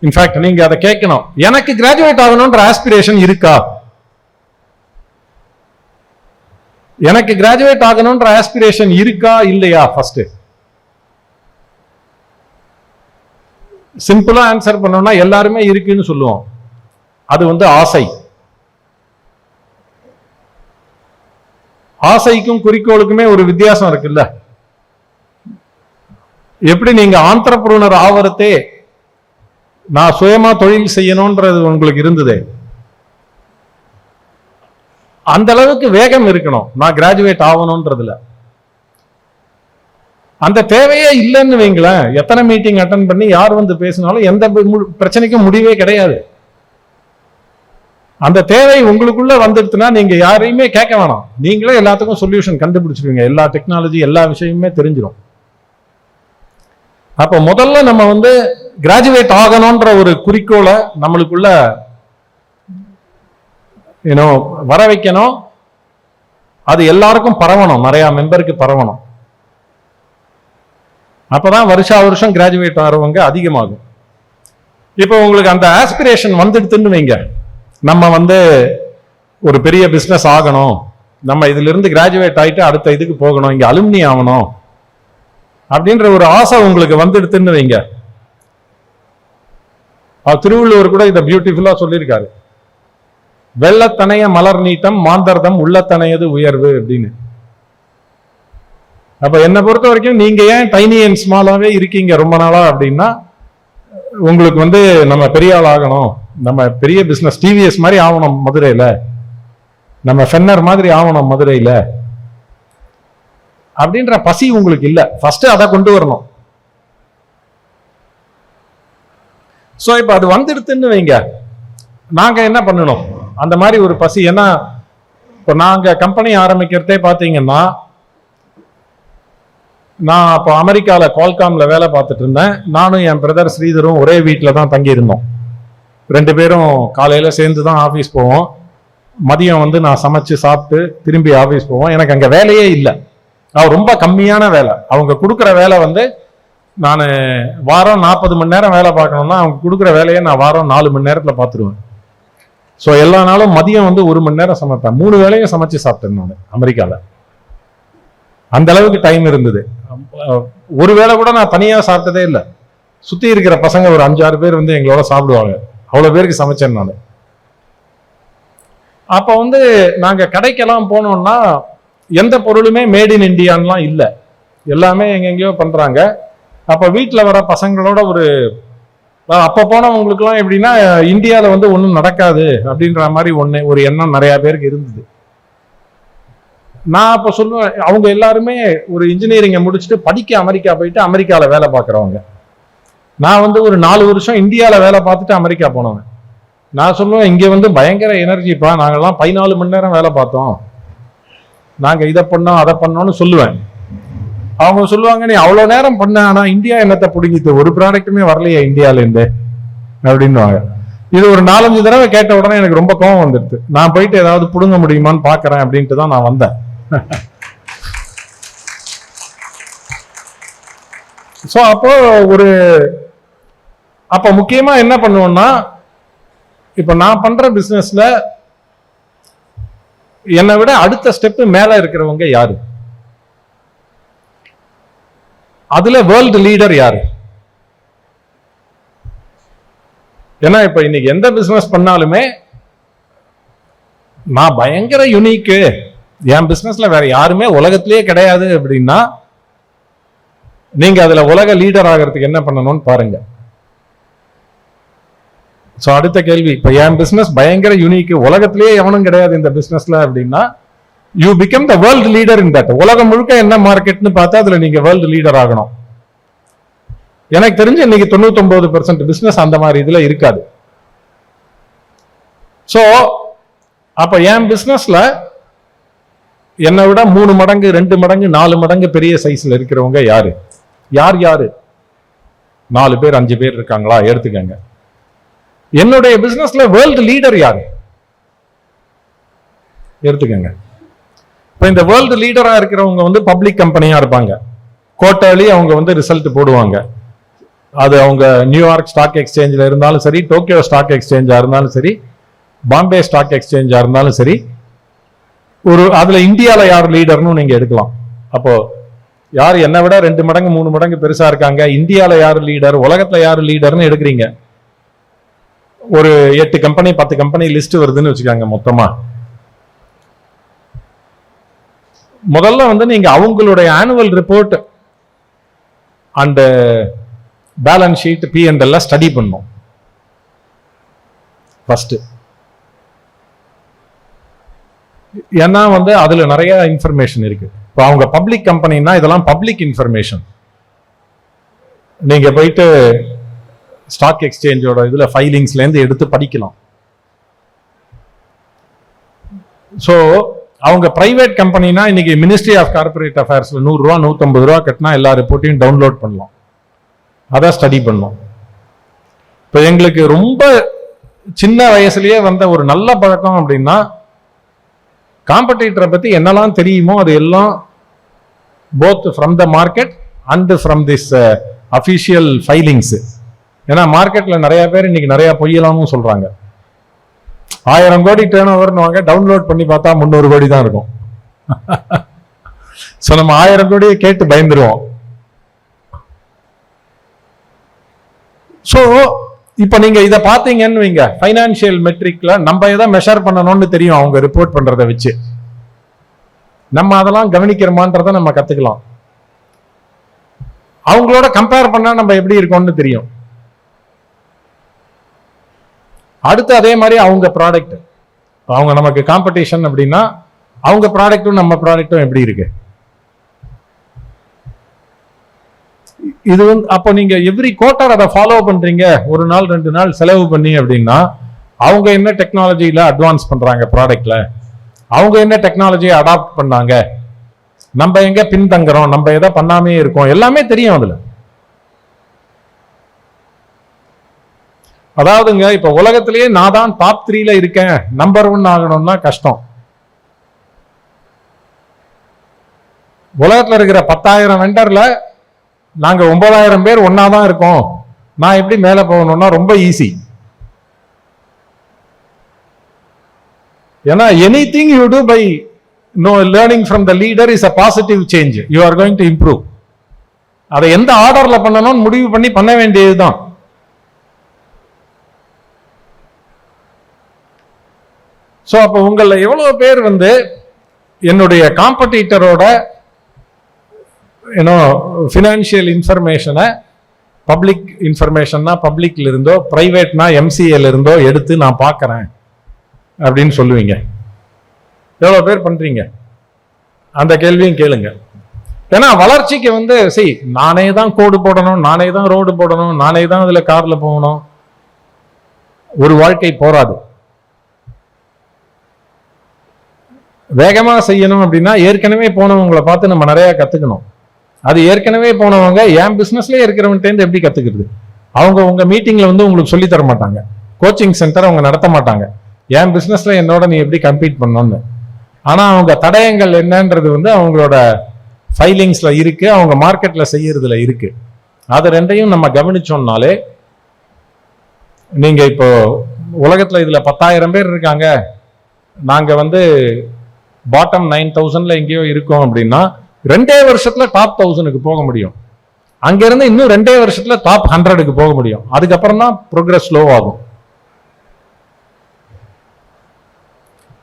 இன்ஃபேக்ட் நீங்க அதை கேட்கணும், எனக்கு கிராஜுவேட் ஆகணும்ன்ற ஆஸ்பிரேஷன் இருக்கா? எனக்கு கிராஜுவேட் ஆகணும்ன்ற ஆஸ்பிரேஷன் இருக்கா இல்லையா? ஃபர்ஸ்ட் சிம்பிளா ஆன்சர் பண்ணோம்னா எல்லாருமே இருக்குன்னு சொல்லுவோம். அது வந்து ஆசை. ஆசைக்கும் குறிக்கோளுக்குமே ஒரு வித்தியாசம் இருக்குல்ல. எப்படி நீங்க ஆண்டர்பிரனர் ஆவறதே நான் சுயமா தொழில் செய்யணும்ன்றது உங்களுக்கு இருந்தது, அந்த அளவுக்கு வேகம் இருக்கணும் நான் கிராஜுவேட் ஆகணும்ன்றதுல. அந்த தேவையே இல்லைன்னு வைங்களேன், எத்தனை மீட்டிங் அட்டன் பண்ணி யார் வந்து பேசினாலும் எந்த பிரச்சனைக்கும் முடிவே கிடையாது. அந்த தேவை உங்களுக்குள்ள வந்துடுச்சுன்னா நீங்க யாரையுமே கேட்க வேணாம், நீங்களே எல்லாத்துக்கும் சொல்யூஷன் கண்டுபிடிச்சிருவீங்க. எல்லா டெக்னாலஜி எல்லா விஷயமுமே தெரிஞ்சிடும். அப்ப முதல்ல நம்ம வந்து கிராஜுவேட் ஆகணும்ன்ற ஒரு குறிக்கோளை நம்மளுக்குள்ள வர வைக்கணும். அது எல்லாருக்கும் பரவணும், நிறைய மெம்பருக்கு பரவணும். அப்பதான் வருஷம் கிராஜுவேட் ஆகிறவங்க அதிகமாகும். இப்போ உங்களுக்கு அந்த ஆஸ்பிரேஷன் வந்துடுதுன்னு வைங்க, நம்ம வந்து ஒரு பெரிய பிசினஸ் ஆகணும், நம்ம இதுல இருந்து கிராஜுவேட் ஆயிட்டு அடுத்த இதுக்கு போகணும், இங்க அலுமினி ஆகணும் அப்படின்ற ஒரு ஆசை உங்களுக்கு வந்துடுதுன்னு வைங்க. திருவள்ளுவர் கூட இதை பியூட்டிஃபுல்லா சொல்லியிருக்காரு, வெள்ளத்தனைய மலர் நீட்டம் மாந்தர்தம் உள்ளத்தனையது உயர்வு அப்படின்னு. அப்ப என்னை பொறுத்த வரைக்கும் நீங்க ஏன் டைனி அண்ட் ஸ்மாலாவே இருக்கீங்க ரொம்ப நாளா அப்படின்னா, உங்களுக்கு வந்து நம்ம பெரிய ஆள் ஆகணும், நம்ம பெரிய பிசினஸ் டிவிஎஸ் மாதிரி ஆகணும் மதுரையில, நம்ம ஃபென்னர் மாதிரி ஆகணும் மதுரையில அப்படின்ற பசி உங்களுக்கு இல்ல. ஃபர்ஸ்ட் அதை கொண்டு வரணும். சோ இப்ப அது வந்துடுதுன்னு வைங்க, நாங்க என்ன பண்ணணும் அந்த மாதிரி ஒரு பசி. ஏன்னா இப்போ நாங்க கம்பெனி ஆரம்பிக்கிறதே பாத்தீங்கன்னா, நான் அப்போ அமெரிக்கால குவால்காம்ல வேலை பார்த்துட்டு இருந்தேன். நானும் என் பிரதர் ஸ்ரீதரும் ஒரே வீட்டில் தான் தங்கி இருந்தோம். 2 பேரும் காலையில சேர்ந்து தான் ஆஃபீஸ் போவோம். மதியம் வந்து நான் சமைச்சு சாப்பிட்டு திரும்பி ஆஃபீஸ் போவோம். எனக்கு அங்கே வேலையே இல்லை, ரொம்ப கம்மியான வேலை. அவங்க கொடுக்குற வேலை வந்து நான் வாரம் 40 மணி நேரம் வேலை பார்க்கணும்னா அவங்க கொடுக்குற வேலையை நான் வாரம் 4 மணி நேரத்தில் பார்த்துருவேன். ஸோ எல்லா நாளும் மதியம் வந்து 1 மணி நேரம் சமைப்பேன். 3 வேளையும் சமைச்சு சாப்பிட்டேன் நான் அமெரிக்காவில். அந்த அளவுக்கு டைம் இருந்தது. ஒரு வேளை கூட நான் தனியா சாப்பிட்டதே இல்லை. சுத்தி இருக்கிற பசங்க ஒரு 5-6 பேர் வந்து எங்களோட சாப்பிடுவாங்க. அவ்வளவு பேருக்கு சமைச்சேன் நான். அப்ப வந்து நாங்க கடைக்கெல்லாம் போனோம்னா எந்த பொருளுமே மேட் இன் இந்தியான்லாம் இல்லை, எல்லாமே எங்கெங்கயோ பண்றாங்க. அப்ப வீட்டில் வர பசங்களோட அப்ப போனவங்களுக்குலாம் எப்படின்னா இந்தியாவில வந்து ஒன்றும் நடக்காது அப்படின்ற மாதிரி ஒரு எண்ணம் நிறைய பேருக்கு இருந்தது. நான் அப்ப சொல்லுவேன், அவங்க எல்லாருமே ஒரு இன்ஜினியரிங்கை முடிச்சுட்டு படிக்க அமெரிக்கா போயிட்டு அமெரிக்கால வேலை பார்க்குறவங்க. நான் வந்து ஒரு 4 வருஷம் இந்தியாவில வேலை பார்த்துட்டு அமெரிக்கா போனவன். நான் சொல்லுவேன், இங்க வந்து பயங்கர எனர்ஜிப்பா, நாங்கெல்லாம் 14 மணி நேரம் வேலை பார்த்தோம், நாங்க இதை பண்ணோம் அதை பண்ணோம்னு சொல்லுவேன். அவங்க சொல்லுவாங்க, நீ அவ்வளவு நேரம் பண்ண, ஆனா இந்தியா என்னத்தை பிடிங்கிட்டு ஒரு ப்ராடக்ட்டுமே வரலையா இந்தியால இருந்து அப்படின்னுவாங்க. இது ஒரு 4-5 தடவை கேட்ட உடனே எனக்கு ரொம்ப கோவம் வந்துடுது. நான் போயிட்டு ஏதாவது புடுங்க முடியுமான்னு பாக்குறேன் அப்படின்ட்டு தான் நான் வந்தேன். ஸோ அப்போ முக்கியமா என்ன பண்ணுவோம்னா, இப்ப நான் பண்ற பிசினஸ்ல என்னை விட அடுத்த ஸ்டெப் மேல இருக்கிறவங்க யாரு, அதுல வேர்ல்டு லீடர் யாரு? ஏன்னா இப்ப இன்னைக்கு எந்த பிசினஸ் பண்ணாலுமே நான் பயங்கர யூனிக்கு, என் பிசினஸ்ல வேற யாருமே உலகத்திலேயே கிடையாது அப்படின்னா, நீங்க அதுல உலக லீடர் ஆகிறதுக்கு என்ன பண்ணணும்னு பாருங்க. சோ அடுத்த கேள்வி, இப்ப என் பிசினஸ் பயங்கர யூனிக், உலகத்திலேயே எவனும் கிடையாது இந்த பிசினஸ்ல அப்படின்னா, you become the world leader in that. உலகம் முழுக்க என்ன மார்க்கெட்னு பார்த்தா அதுல நீங்க வேர்ல்டு லீடர் ஆகணும். எனக்கு தெரிஞ்சு இன்னைக்கு 99% பிசினஸ் அந்த மாதிரி இதுல இருக்காது. சோ அப்ப என் பிசினஸ்ல என்னை விட 3 மடங்கு 2 மடங்கு 4 மடங்கு பெரிய சைஸ்ல இருக்கிறவங்க யாரு? யாரு 4 பேர் 5 பேர் இருக்காங்களா எடுத்துக்கங்க. என்னுடைய பிசினஸ்ல வேர்ல்டு லீடர் யாரு எடுத்துக்கங்க. இப்ப இந்த வேர்ல்டு லீடரா இருக்கிறவங்க வந்து பப்ளிக் கம்பெனியா இருப்பாங்க. குவார்ட்டர்லி அவங்க வந்து ரிசல்ட் போடுவாங்க. அது அவங்க நியூயார்க் ஸ்டாக் எக்ஸ்சேஞ்சில் இருந்தாலும் சரி, டோக்கியோ ஸ்டாக் எக்ஸ்சேஞ்சா இருந்தாலும் சரி, பாம்பே ஸ்டாக் எக்ஸ்சேஞ்சா இருந்தாலும் சரி, அதுல இந்தியாவில் யார் லீடர்னு நீங்க எடுக்கலாம். அப்போ யார் என்னை விட 2 மடங்கு 3 மடங்கு பெருசா இருக்காங்க, இந்தியாவில் யார் லீடர், உலகத்துல யார் லீடர்னு எடுக்கிறீங்க. ஒரு 8 கம்பெனி 10 கம்பெனி லிஸ்ட் வருதுன்னு வச்சுக்காங்க. மொத்தமா முதல்ல வந்து நீங்க அவங்களுடைய annual report and balance sheet P&L study பண்ணும் ஃபர்ஸ்ட். ஏன்னா வந்து அதுல நிறைய இன்ஃபர்மேஷன் இருக்கு. இப்போ அவங்க பப்ளிக் கம்பெனின்னா இதெல்லாம் பப்ளிக் இன்ஃபர்மேஷன். நீங்க போயிட்டு ஸ்டாக் எக்ஸ்சேஞ்சோட இதுல ஃபைலிங்ஸ்ல இருந்து எடுத்து படிக்கலாம். ஸோ அவங்க பிரைவேட் கம்பெனினா இன்னைக்கு மினிஸ்ட்ரி ஆஃப் கார்பரேட் அஃபேர்ஸ்ல 100 ரூபா 150 ரூபா கட்டினா எல்லா ரிப்போர்ட்டையும் டவுன்லோட் பண்ணலாம். அதான் ஸ்டடி பண்ணோம். இப்போ எங்களுக்கு ரொம்ப சின்ன வயசுலயே வந்த ஒரு நல்ல பழக்கம் அப்படின்னா, காம்படிட்டரை பத்தி என்னெல்லாம் தெரியுமோ அது எல்லாம் both from the market and from this official filings. ஏன்னா மார்க்கெட்ல நிறைய பேர் இன்னைக்கு நிறைய பொய்யலாம்னு சொல்றாங்க. 1000 கோடி டேர்ன் ஓவர்னுவாங்க, டவுன்லோட் பண்ணி பார்த்தா 300 கோடி தான் இருக்கும். ஸோ நம்ம 1000 கோடியை கேட்டு பயந்துருவோம். ஸோ இப்போ நீங்க இதை பார்த்தீங்கன்னு வைங்க, ஃபைனான்சியல் மெட்ரிக்ல நம்ம எதை மெஷர் பண்ணணும்னு தெரியும் அவங்க ரிப்போர்ட் பண்றதை வச்சு. நம்ம அதெல்லாம் கவனிக்கிறோமான்றதை நம்ம கத்துக்கலாம். அவங்களோட கம்பேர் பண்ணா நம்ம எப்படி இருக்கோம்னு தெரியும். அடுத்து அதே மாதிரி அவங்க ப்ராடக்ட், அவங்க நமக்கு காம்படிஷன் அப்படின்னா அவங்க ப்ராடக்டும் நம்ம ப்ராடக்டும் எப்படி இருக்கு. இது வந்து அப்போ நீங்க எவ்ரி குவார்ட்டர் அதை ஃபாலோ பண்றீங்க, 1 நாள் 2 நாள் செலவு பண்ணி அப்படின்னா, அவங்க என்ன டெக்னாலஜியில அட்வான்ஸ் பண்றாங்க ப்ராடக்ட்ல, அவங்க என்ன டெக்னாலஜியை அடாப்ட் பண்ணாங்க, நம்ம எங்க பின்தங்குறோம், நம்ம எதை பண்ணாமே இருக்கோம், எல்லாமே தெரியும் அதுல. அதாவதுங்க இப்ப உலகத்திலேயே நான் தான் டாப் 3ல இருக்கேன், நம்பர் 1 ஆகணும்னா கஷ்டம். உலகத்துல இருக்கிற 10,000 வெண்டர்ல நாங்க 9,000 பேர் ஒன்னாதான் இருக்கோம், நான் எப்படி மேல போகணும்னா ரொம்ப ஈஸி. ஏன்னா anything you do by learning from the leader is a positive change, you are going to improve. அதை எந்த ஆர்டர்ல பண்ணணும்னு முடிவு பண்ணி பண்ண வேண்டியதுதான். ஸோ அப்போ உங்களை எவ்வளவு பேர் வந்து என்னுடைய காம்படிட்டரோட ஃபினான்ஷியல் இன்ஃபர்மேஷனை, பப்ளிக் இன்ஃபர்மேஷன்னா பப்ளிக்ல இருந்தோ, பிரைவேட்னா MCAல இருந்தோ எடுத்து நான் பார்க்கறேன் அப்படின்னு சொல்லுவீங்க? எவ்வளவு பேர் பண்றீங்க? அந்த கேள்வியும் கேளுங்க. ஏன்னா வளர்ச்சிக்கு வந்து நானே தான் கோடு போடணும், நானே தான் ரோடு போடணும், நானே தான் அதுல கார்ல போகணும், ஒரு வாழ்க்கை போராது. வேகமா செய்யணும் அப்படின்னா ஏற்கனவே போனவங்களை பார்த்து நம்ம நிறைய கத்துக்கணும். அது ஏற்கனவே போனவங்க என் பிசினஸ்லயே இருக்கிறவன்ட்டு எப்படி கத்துக்கிறது? அவங்க உங்க மீட்டிங்ல வந்து உங்களுக்கு சொல்லி தர மாட்டாங்க, கோச்சிங் சென்டர் அவங்க நடத்த மாட்டாங்க, என் பிசினஸ்ல என்னோட நீ எப்படி கம்பீட் பண்ணணும்னு. ஆனா அவங்க தடயங்கள் என்னன்றது வந்து அவங்களோட ஃபைலிங்ஸ்ல இருக்கு, அவங்க மார்க்கெட்ல செய்யறதுல இருக்கு. அது ரெண்டையும் நம்ம கவனிச்சோம்னாலே, நீங்க இப்போ உலகத்துல இதுல 10,000 பேர் இருக்காங்க, நாங்க வந்து பாட்டம் 9,000ல எங்கேயோ இருக்கோம் அப்படின்னா 2 வருஷத்துல டாப் 1000க்கு போக முடியும். அங்க இருந்து இன்னும் 2 வருஷத்துல டாப் 100க்கு போக முடியும். அதுக்கப்புறம் தான் ப்ரோக்ரஸ் ஸ்லோ ஆகும்.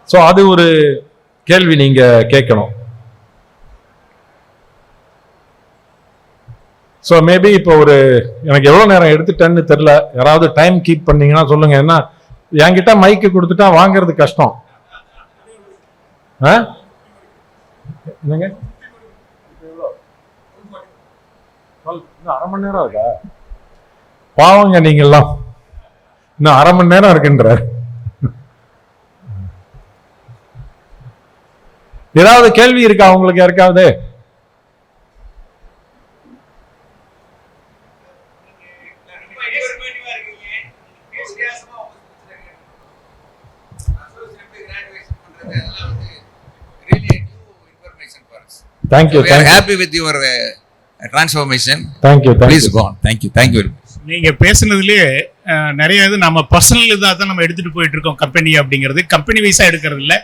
ஸோ அது ஒரு கேள்வி நீங்க கேட்கணும். ஸோ மேபி இப்போ ஒரு எனக்கு எவ்வளவு நேரம் எடுத்துட்டேன்னு தெரியல, யாராவது டைம் கீப் பண்ணீங்கன்னா சொல்லுங்க. ஏன்னா என்கிட்ட மைக்கு கொடுத்துட்டா வாங்குறது கஷ்டம். என்னங்க இன்னும் 1/2 மணி நேரம் இருக்கா? பாவங்க நீங்கெல்லாம், இன்னும் 1/2 மணி நேரம் இருக்குன்ற. ஏதாவது கேள்வி இருக்கா உங்களுக்கு யாருக்காவது? Thank you. We are happy with your transformation. Thank you. Please go on. Thank you. Thank you very much. நீங்க பேசுனதுலயே நிறைய இது நம்ம பர்சனல் இதாக தான் நம்ம எடுத்துட்டு போயிட்டு இருக்கோம். கம்பெனி அப்படிங்கிறது கம்பெனி வைஸா எடுக்கிறது இல்ல,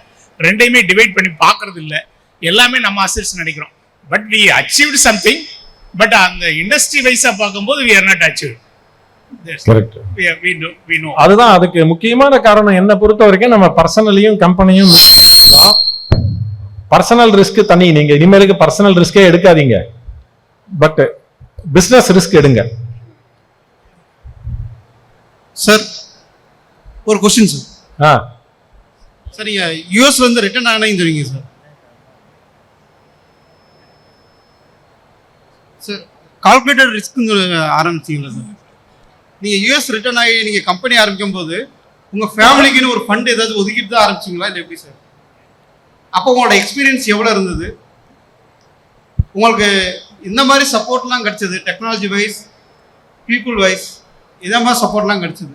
ரெண்டையுமே டிவைட் பண்ணி பார்க்கறது இல்ல, எல்லாமே நம்ம அசெட்ஸ் நினைக்கிறோம். But we achieved something, but அந்த இண்டஸ்ட்ரி வைஸா பார்க்கும்போது we are not achieved. Correct. we know. அதுதான் அதுக்கு முக்கியமான காரணம். என்ன பொறுத்த வரைக்கும் நம்ம பர்சனலையும் கம்பெனியும் பர்சனல் ரிஸ்க் தனி. நீங்க இனிமேலுக்கு பர்சனல் ரிஸ்கே எடுக்காதீங்க, பட் பிசினஸ் ரிஸ்க் எடுங்க. சார் ஒரு கொஸ்டின் சார். சார் நீங்க யூஎஸ்ல இருந்து ரிட்டர்ன் ஆனீங்க தெரியுங்க சார். சார் கால்குலேட்டட் ரிஸ்க் ஆரம்பிச்சீங்களா சார்? நீங்க யூஎஸ் ரிட்டர்ன் ஆகி நீங்க கம்பெனி ஆரம்பிக்கும் போது உங்க ஃபேமிலிக்குன்னு ஒரு ஃபண்ட் ஏதாவது ஒதுக்கிட்டு தான் ஆரம்பிச்சிங்களா இல்லை எப்படி சார்? அப்போ உங்களோட எக்ஸ்பீரியன்ஸ் எவ்வளோ இருந்தது? உங்களுக்கு இந்த மாதிரி சப்போர்ட்லாம் கிடைச்சது, டெக்னாலஜி வைஸ், பீப்புள் வைஸ் இதே மாதிரி சப்போர்ட்லாம் கிடைச்சது?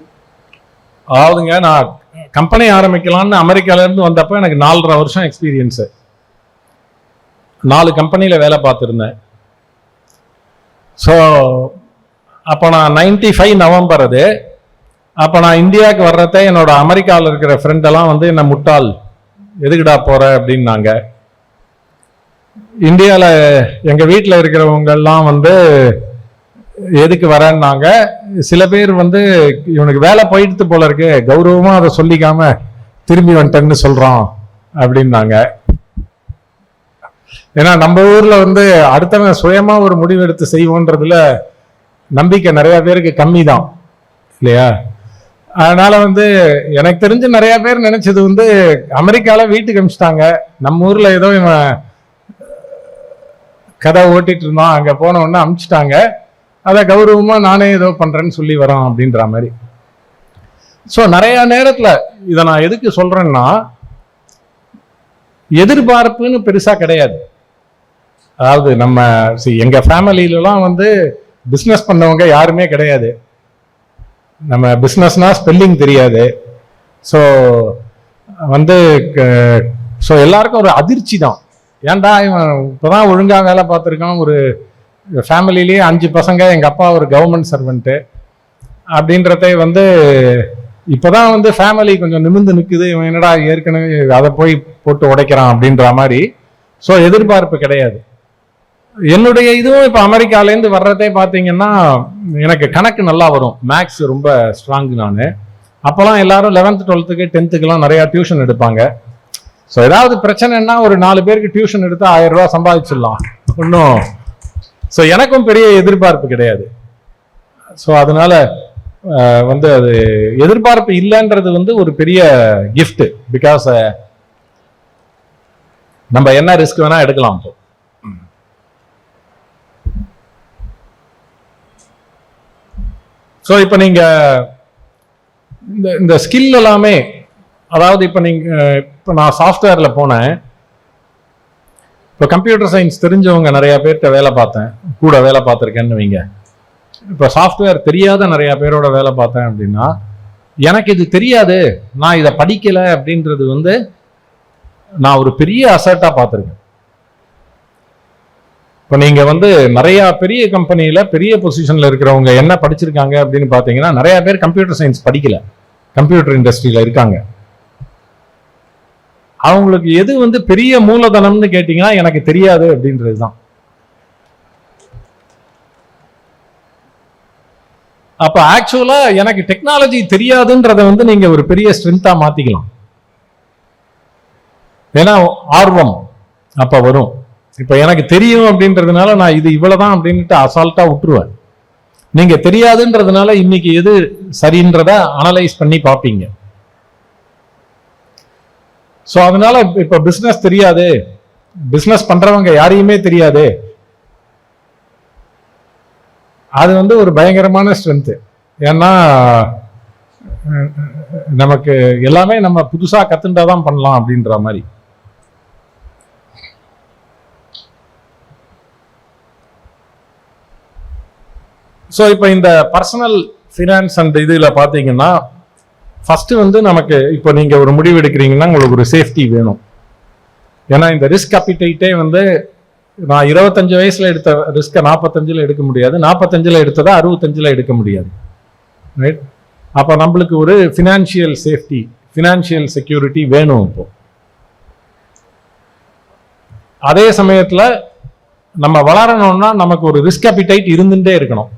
அதாவதுங்க, நான் கம்பெனி ஆரம்பிக்கலாம்னு அமெரிக்கால இருந்து வந்தப்போ எனக்கு 4.5 வருஷம் எக்ஸ்பீரியன்ஸு. 4 கம்பெனியில் வேலை பார்த்துருந்தேன். ஸோ அப்போ நான் 95 நவம்பர் அது. அப்போ நான் இந்தியாவுக்கு வர்றதே என்னோட அமெரிக்காவில் இருக்கிற ஃப்ரெண்டெல்லாம் வந்து என்ன முட்டாள், எதுக்குடா போற அப்படின்னாங்க. இந்தியாவில் எங்கள் வீட்டில் இருக்கிறவங்க எல்லாம் வந்து எதுக்கு வரேன்னாங்க. சில பேர் வந்து இவனுக்கு வேலை போயிடுத்து போல இருக்கு, கௌரவமாக அதை சொல்லிக்காம திரும்பி வந்துட்டேன்னு சொல்கிறான் அப்படின்னாங்க. ஏன்னா நம்ம ஊரில் வந்து அடுத்தவன் சுயமாக ஒரு முடிவு எடுத்து செய்வோன்றதுல நம்பிக்கை நிறைய பேருக்கு கம்மி தான் இல்லையா? அதனால வந்து எனக்கு தெரிஞ்சு நிறைய பேர் நினைச்சது வந்து அமெரிக்கால வீட்டுக்கு அனுப்பிச்சிட்டாங்க, நம்ம ஊர்ல ஏதோ இவன் கதை ஓட்டிட்டு இருந்தான், அங்க போன உடனே அனுப்பிச்சிட்டாங்க, அதை கௌரவமா நானே ஏதோ பண்றேன்னு சொல்லி வரோம் அப்படின்ற மாதிரி. ஸோ நிறைய நேரத்துல இதை நான் எதுக்கு சொல்றேன்னா, எதிர்பார்ப்புன்னு பெருசா கிடையாது. அதாவது நம்ம எங்க ஃபேமிலியிலலாம் வந்து பிஸ்னஸ் பண்ணவங்க யாருமே கிடையாது. நம்ம பிஸ்னஸ்னா ஸ்பெல்லிங் தெரியாது. ஸோ வந்து ஸோ எல்லாருக்கும் ஒரு அதிர்ச்சி தான், ஏன்டா இவன் இப்போதான் ஒழுங்காக வேலை பார்த்துருக்கான், ஒரு ஃபேமிலிலேயே 5 பசங்க, எங்கள் அப்பா ஒரு கவர்மெண்ட் சர்வெண்ட்டு அப்படின்றத வந்து இப்போதான் வந்து ஃபேமிலி கொஞ்சம் நிமிர்ந்து நிற்குது, இவன் என்னடா ஏற்கனவே அதை போய் போட்டு உடைக்கிறான் அப்படின்ற மாதிரி. ஸோ எதிர்பார்ப்பு கிடையாது. என்னுடைய இதுவும் இப்போ அமெரிக்காலேருந்து வர்றதே பார்த்தீங்கன்னா எனக்கு கணக்கு நல்லா வரும், மேக்ஸ் ரொம்ப ஸ்ட்ராங். நான் அப்போல்லாம் எல்லாரும் 11th 12th 10th நிறையா டியூஷன் எடுப்பாங்க. ஸோ ஏதாவது பிரச்சனைன்னா ஒரு 4 பேருக்கு டியூஷன் எடுத்து 1000 ரூபா சம்பாதிச்சிடலாம் ஒன்றும். ஸோ எனக்கும் பெரிய எதிர்பார்ப்பு கிடையாது. ஸோ அதனால வந்து அது எதிர்பார்ப்பு இல்லைன்றது வந்து ஒரு பெரிய கிஃப்ட். பிகாஸ் நம்ம என்ன ரிஸ்க் வேணா எடுக்கலாம். இப்போ ஸோ இப்போ நீங்க இந்த ஸ்கில் எல்லாமே, அதாவது இப்போ நான் சாஃப்ட்வேர்ல போனேன். இப்போ கம்ப்யூட்டர் சயின்ஸ் தெரிஞ்சவங்க நிறைய பேர்கிட்ட வேலை பார்த்தேன், கூட வேலை பார்த்துருக்கேன்னு வைங்க. இப்போ சாஃப்ட்வேர் தெரியாத நிறைய பேரோட வேலை பார்த்தேன் அப்படின்னா, எனக்கு இது தெரியாது, நான் இதை படிக்கலை அப்படின்றது நான் ஒரு பெரிய அசட்டா பார்த்துருக்கேன். இப்போ நீங்க நிறைய பெரிய கம்பெனியில பெரிய பொசிஷன்ல இருக்கிறவங்க என்ன படிச்சிருக்காங்க அப்படின்னு பாத்தீங்கன்னா, நிறைய பேர் கம்ப்யூட்டர் சயின்ஸ் படிக்கல, கம்ப்யூட்டர் இண்டஸ்ட்ரியில இருக்காங்க. அவங்களுக்கு எது பெரிய மூலதனம்னு கேட்டீங்கன்னா எனக்கு தெரியாது அப்படின்றது தான். அப்ப ஆக்சுவலா எனக்கு டெக்னாலஜி தெரியாதுன்றத நீங்க ஒரு பெரிய ஸ்ட்ரென்த்தா மாத்திக்கலாம். ஏன்னா ஆர்வம் அப்ப வரும். இப்ப எனக்கு தெரியும் அப்படின்றதுனால நான் இது இவ்வளவுதான் அப்படின்ட்டு அசால்ட்டா விட்டுருவேன். நீங்க தெரியாதுன்றதுனால இன்னைக்கு எது சரின்றத அனலைஸ் பண்ணி பார்ப்பீங்க. ஸோ அதனால இப்ப பிசினஸ் தெரியாது, பிசினஸ் பண்றவங்க யாரையுமே தெரியாது, அது ஒரு பயங்கரமான ஸ்ட்ரென்த். ஏன்னா நமக்கு எல்லாமே நம்ம புதுசா கத்துண்டாதான் பண்ணலாம் அப்படின்ற மாதிரி. ஸோ இப்போ இந்த பர்சனல் ஃபினான்ஸ் அண்ட் இதில் பார்த்தீங்கன்னா, ஃபர்ஸ்ட் நமக்கு இப்போ நீங்க ஒரு முடிவு எடுக்கிறீங்கன்னா உங்களுக்கு ஒரு சேஃப்டி வேணும். ஏன்னா இந்த ரிஸ்க் அப்பிடைட்டே நான் 25 வயசுல எடுத்த ரிஸ்கை 45ல் எடுக்க முடியாது, 45ல் எடுத்ததை 65ல் எடுக்க முடியாது. ரைட்? அப்போ நம்மளுக்கு ஒரு ஃபினான்ஷியல் சேஃப்டி, ஃபினான்ஷியல் செக்யூரிட்டி வேணும். இப்போ அதே சமயத்தில் நம்ம வளரணும்னா நமக்கு ஒரு ரிஸ்க் அப்பிடைட் இருந்துட்டே இருக்கணும்.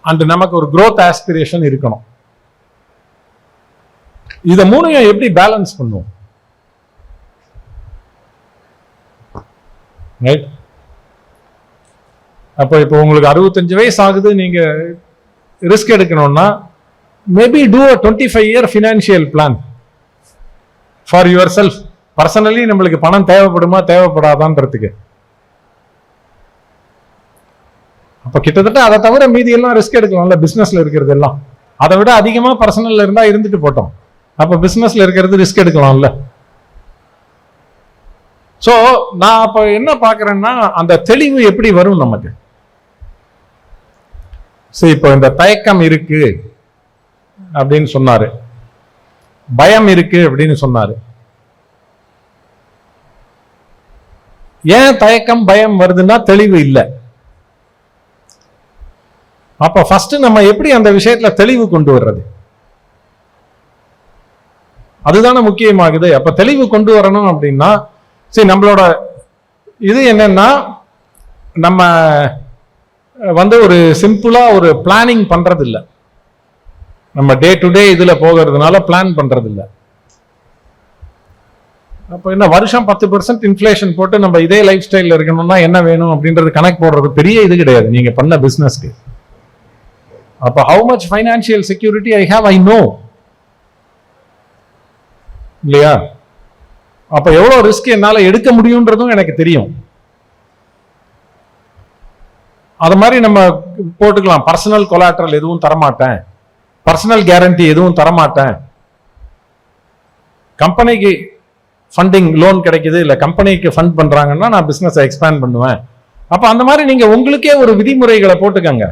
அண்ட் நமக்கு ஒரு growth ஆஸ்பிரேஷன் இருக்கணும். இத மூணையும் எப்படி பேலன்ஸ் பண்ணுவோம்? ரைட்? அப்போ இப்போ உங்களுக்கு 65 வயசு ஆகுது, நீங்க ரிஸ்க் எடுக்கணும்னா maybe to a 25-year financial plan for yourself. Personally நம்மளுக்கு பணம் தேவைப்படுமா தேவைப்படாதான்றதுக்கு. அப்ப கிட்டத்தட்ட அதை தவிர மீதி எல்லாம் ரிஸ்க் எடுக்கலாம்ல. பிசினஸ்ல இருக்கிறது எல்லாம் அதை விட அதிகமா பர்சனல்ல இருந்தா இருந்துட்டு போட்டோம். அப்ப பிசினஸ்ல இருக்கிறது ரிஸ்க் எடுக்கலாம்ல. சோ நான் அப்ப என்ன பாக்குறேன்னா, அந்த தெளிவு எப்படி வரும் நமக்கு? சரி, இப்போ இந்த தயக்கம் இருக்கு அப்படின்னு சொன்னாரு, பயம் இருக்கு அப்படின்னு சொன்னாரு. ஏன் தயக்கம் பயம் வருதுன்னா தெளிவு இல்லை. அப்ப ஃபர்ஸ்ட் நம்ம எப்படி அந்த விஷயத்துல தெளிவு கொண்டு வர்றது, அதுதானே முக்கியமாகுது. அப்ப தெளிவு கொண்டு வரணும் அப்படின்னா, சரி நம்மளோட இது என்னன்னா, நம்ம ஒரு சிம்பிளா ஒரு பிளானிங் பண்றது இல்லை. நம்ம டே டு டே இதுல போகிறதுனால பிளான் பண்றது இல்லை. அப்ப என்ன வருஷம் 10% இன்ஃபிளேஷன் போட்டு நம்ம இதே லைஃப் ஸ்டைல்ல இருக்கணும்னா என்ன வேணும் அப்படின்றது கணக்கு போடுறது பெரிய இது கிடையாது நீங்க பண்ண பிசினஸ்க்கு. அப்ப how much financial security I have, I know. இல்லையா? அப்ப எவ்வளவு ரிஸ்க் என்னால எடுக்க முடியும்ன்றதும் எனக்கு தெரியும். அது மாதிரி நம்ம போட்டுக்கலாம், பர்சனல் கொலாட்ரல் எதுவும் தரமாட்டேன், பர்சனல் கேரண்டி எதுவும் தரமாட்டேன், கம்பெனிக்கு ஃபண்டிங் லோன் கிடைக்குது இல்ல கம்பெனிக்கு ஃபண்ட் பண்றாங்கன்னா நான் பிசினஸ் எக்ஸ்பேண்ட் பண்ணுவேன். அப்ப அந்த மாதிரி நீங்க உங்களுக்கே ஒரு விதிமுறைகளை போட்டுக்கங்க.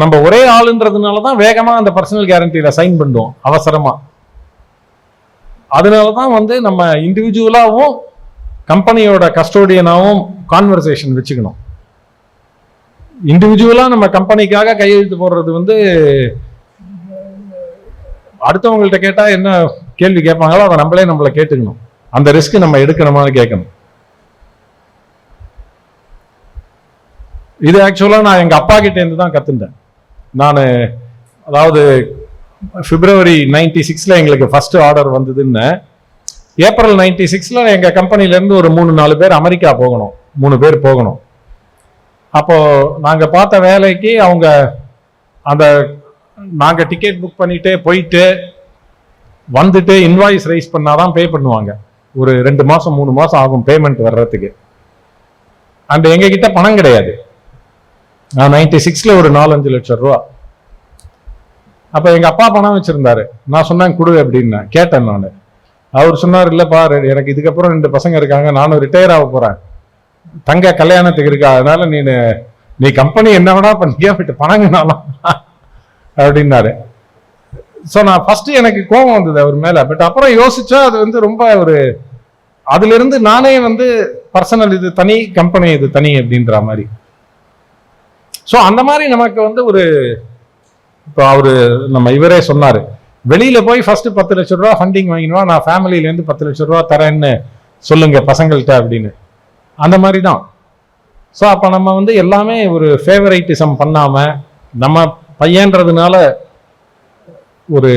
நம்ம ஒரே ஆளுன்றதுனாலதான் வேகமா அந்த பர்சனல் கேரண்டியில சைன் பண்ணுவோம் அவசரமா. அதனாலதான் நம்ம இண்டிவிஜுவலாவும் கம்பெனியோட கஸ்டோடியனாவும் கான்வர்சேஷன் வச்சுக்கணும். இண்டிவிஜுவலா நம்ம கம்பெனிக்காக கையெழுத்து போடுறது அடுத்தவங்கள்ட்ட கேட்டா என்ன கேள்வி கேட்பாங்களோ அதை நம்மளை கேட்டுக்கணும். அந்த ரிஸ்க் நம்ம எடுக்கணுமான்னு கேட்கணும். இது ஆக்சுவலா நான் எங்க அப்பா கிட்ட இருந்து தான் கத்துட்டேன். நான் அதாவது பிப்ரவரி 96ல எங்களுக்கு ஃபர்ஸ்ட் ஆர்டர் வந்ததுன்னு, ஏப்ரல் 96ல எங்க கம்பெனில இருந்து ஒரு 3-4 பேர் அமெரிக்கா போகணும், 3 பேர் போகணும். அப்போ நாங்க பார்த்த வேலைக்கு அவங்க அந்த நாங்க டிக்கெட் புக் பண்ணிட்டு போயிட்டு வந்துட்டு இன்வாய்ஸ் ரைஸ் பண்ணாதான் பே பண்ணுவாங்க. ஒரு 2 மாசம் 3 மாசம் ஆகும் பேமெண்ட் வர்றதுக்கு. அண்ட் எங்க கிட்ட பணம் கிடையாது. நான் 96ல ஒரு 4-5 லட்சம் ரூபா. அப்ப எங்க அப்பா பணம் வச்சிருந்தாரு. நான் சொன்னேன் கொடு அப்படின்னு கேட்டேன். நான் அவர் சொன்னார், இல்லப்பா எனக்கு இதுக்கப்புறம் 2 பசங்க இருக்காங்க, நானும் ரிட்டையர் ஆக போறேன், தங்க கல்யாணத்துக்கு இருக்கா, அதனால நீ கம்பெனி என்ன வேணா பண்ணிக்க, போயிட்டு பணங்கனாலும் அப்படின்னாரு. ஸோ நான் ஃபர்ஸ்ட் எனக்கு கோபம் வந்தது அவர் மேல. பட் அப்புறம் யோசிச்சா அது வந்து ரொம்ப ஒரு அதுல இருந்து நானே வந்து பர்சனல் இது தனி, கம்பெனி இது தனி அப்படின்ற மாதிரி. ஸோ அந்த மாதிரி நமக்கு வந்து ஒரு இப்போ நம்ம இவரே சொன்னாரு, வெளியில போய் ஃபர்ஸ்ட் 10 லட்சம் ரூபா ஃபண்டிங் வாங்கினுவா, நான் ஃபேமிலியில இருந்து 10 லட்சம் ரூபா தரேன்னு சொல்லுங்க பசங்கள்கிட்ட அப்படின்னு. அந்த மாதிரி தான். ஸோ அப்ப நம்ம வந்து எல்லாமே ஒரு ஃபேவரைட்டிசம் பண்ணாம, நம்ம பையன்றதுனால ஒரு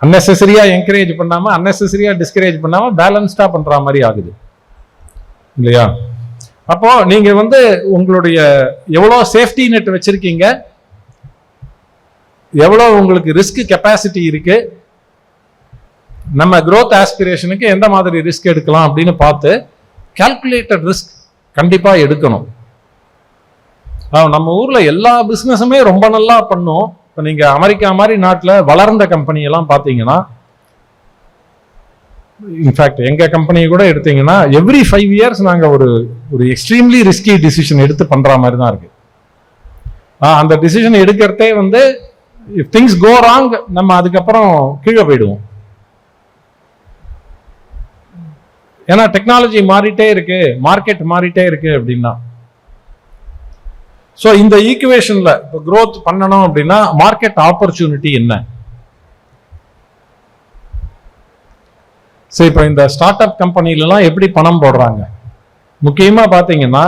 அன்னெசரியா என்கரேஜ் பண்ணாம, அன்னெசரியா டிஸ்கரேஜ் பண்ணாம, பேலன்ஸ்டா பண்ற மாதிரி ஆகுது இல்லையா? அப்போ நீங்க வந்து உங்களுடைய எவ்வளவு சேஃப்டி நெட் வச்சிருக்கீங்க, எவ்வளவு உங்களுக்கு ரிஸ்க் கெப்பாசிட்டி இருக்கு, நம்ம growth ஆஸ்பிரேஷனுக்கு எந்த மாதிரி ரிஸ்க் எடுக்கலாம் அப்படின்னு பார்த்து கால்குலேட்டட் ரிஸ்க் கண்டிப்பா எடுக்கணும். நம்ம ஊர்ல எல்லா பிசினஸுமே ரொம்ப நல்லா பண்ணும். இப்போ நீங்க அமெரிக்கா மாதிரி நாட்டில் வளர்ந்த கம்பெனி எல்லாம் பார்த்தீங்கன்னா, இன்ஃபேக்ட் எங்க கம்பெனியை கூட எடுத்தீங்கன்னா எவ்ரி 5 இயர்ஸ் நாங்க ஒரு எக்ஸ்ட்ரீம்லி ரிஸ்கி டிசிஷன் எடுத்து பண்ற மாதிரி தான் இருக்கு. அந்த டிசிஷன் எடுக்கிறதே வந்து இஃப் திங்ஸ் கோ ராங், நம்ம அதுக்கப்புறம் கீழே போயிடுவோம். ஏன்னா டெக்னாலஜி மாறிட்டே இருக்கு, மார்க்கெட் மாறிட்டே இருக்கு அப்படின்னா. ஸோ இந்த ஈக்குவேஷன்ல இப்போ growth பண்ணணும் அப்படின்னா மார்க்கெட் ஆப்பர்ச்சுனிட்டி என்ன? ஸோ இப்போ இந்த ஸ்டார்ட் அப் கம்பெனிலலாம் எப்படி பணம் போடுறாங்க? முக்கியமா பார்த்தீங்கன்னா,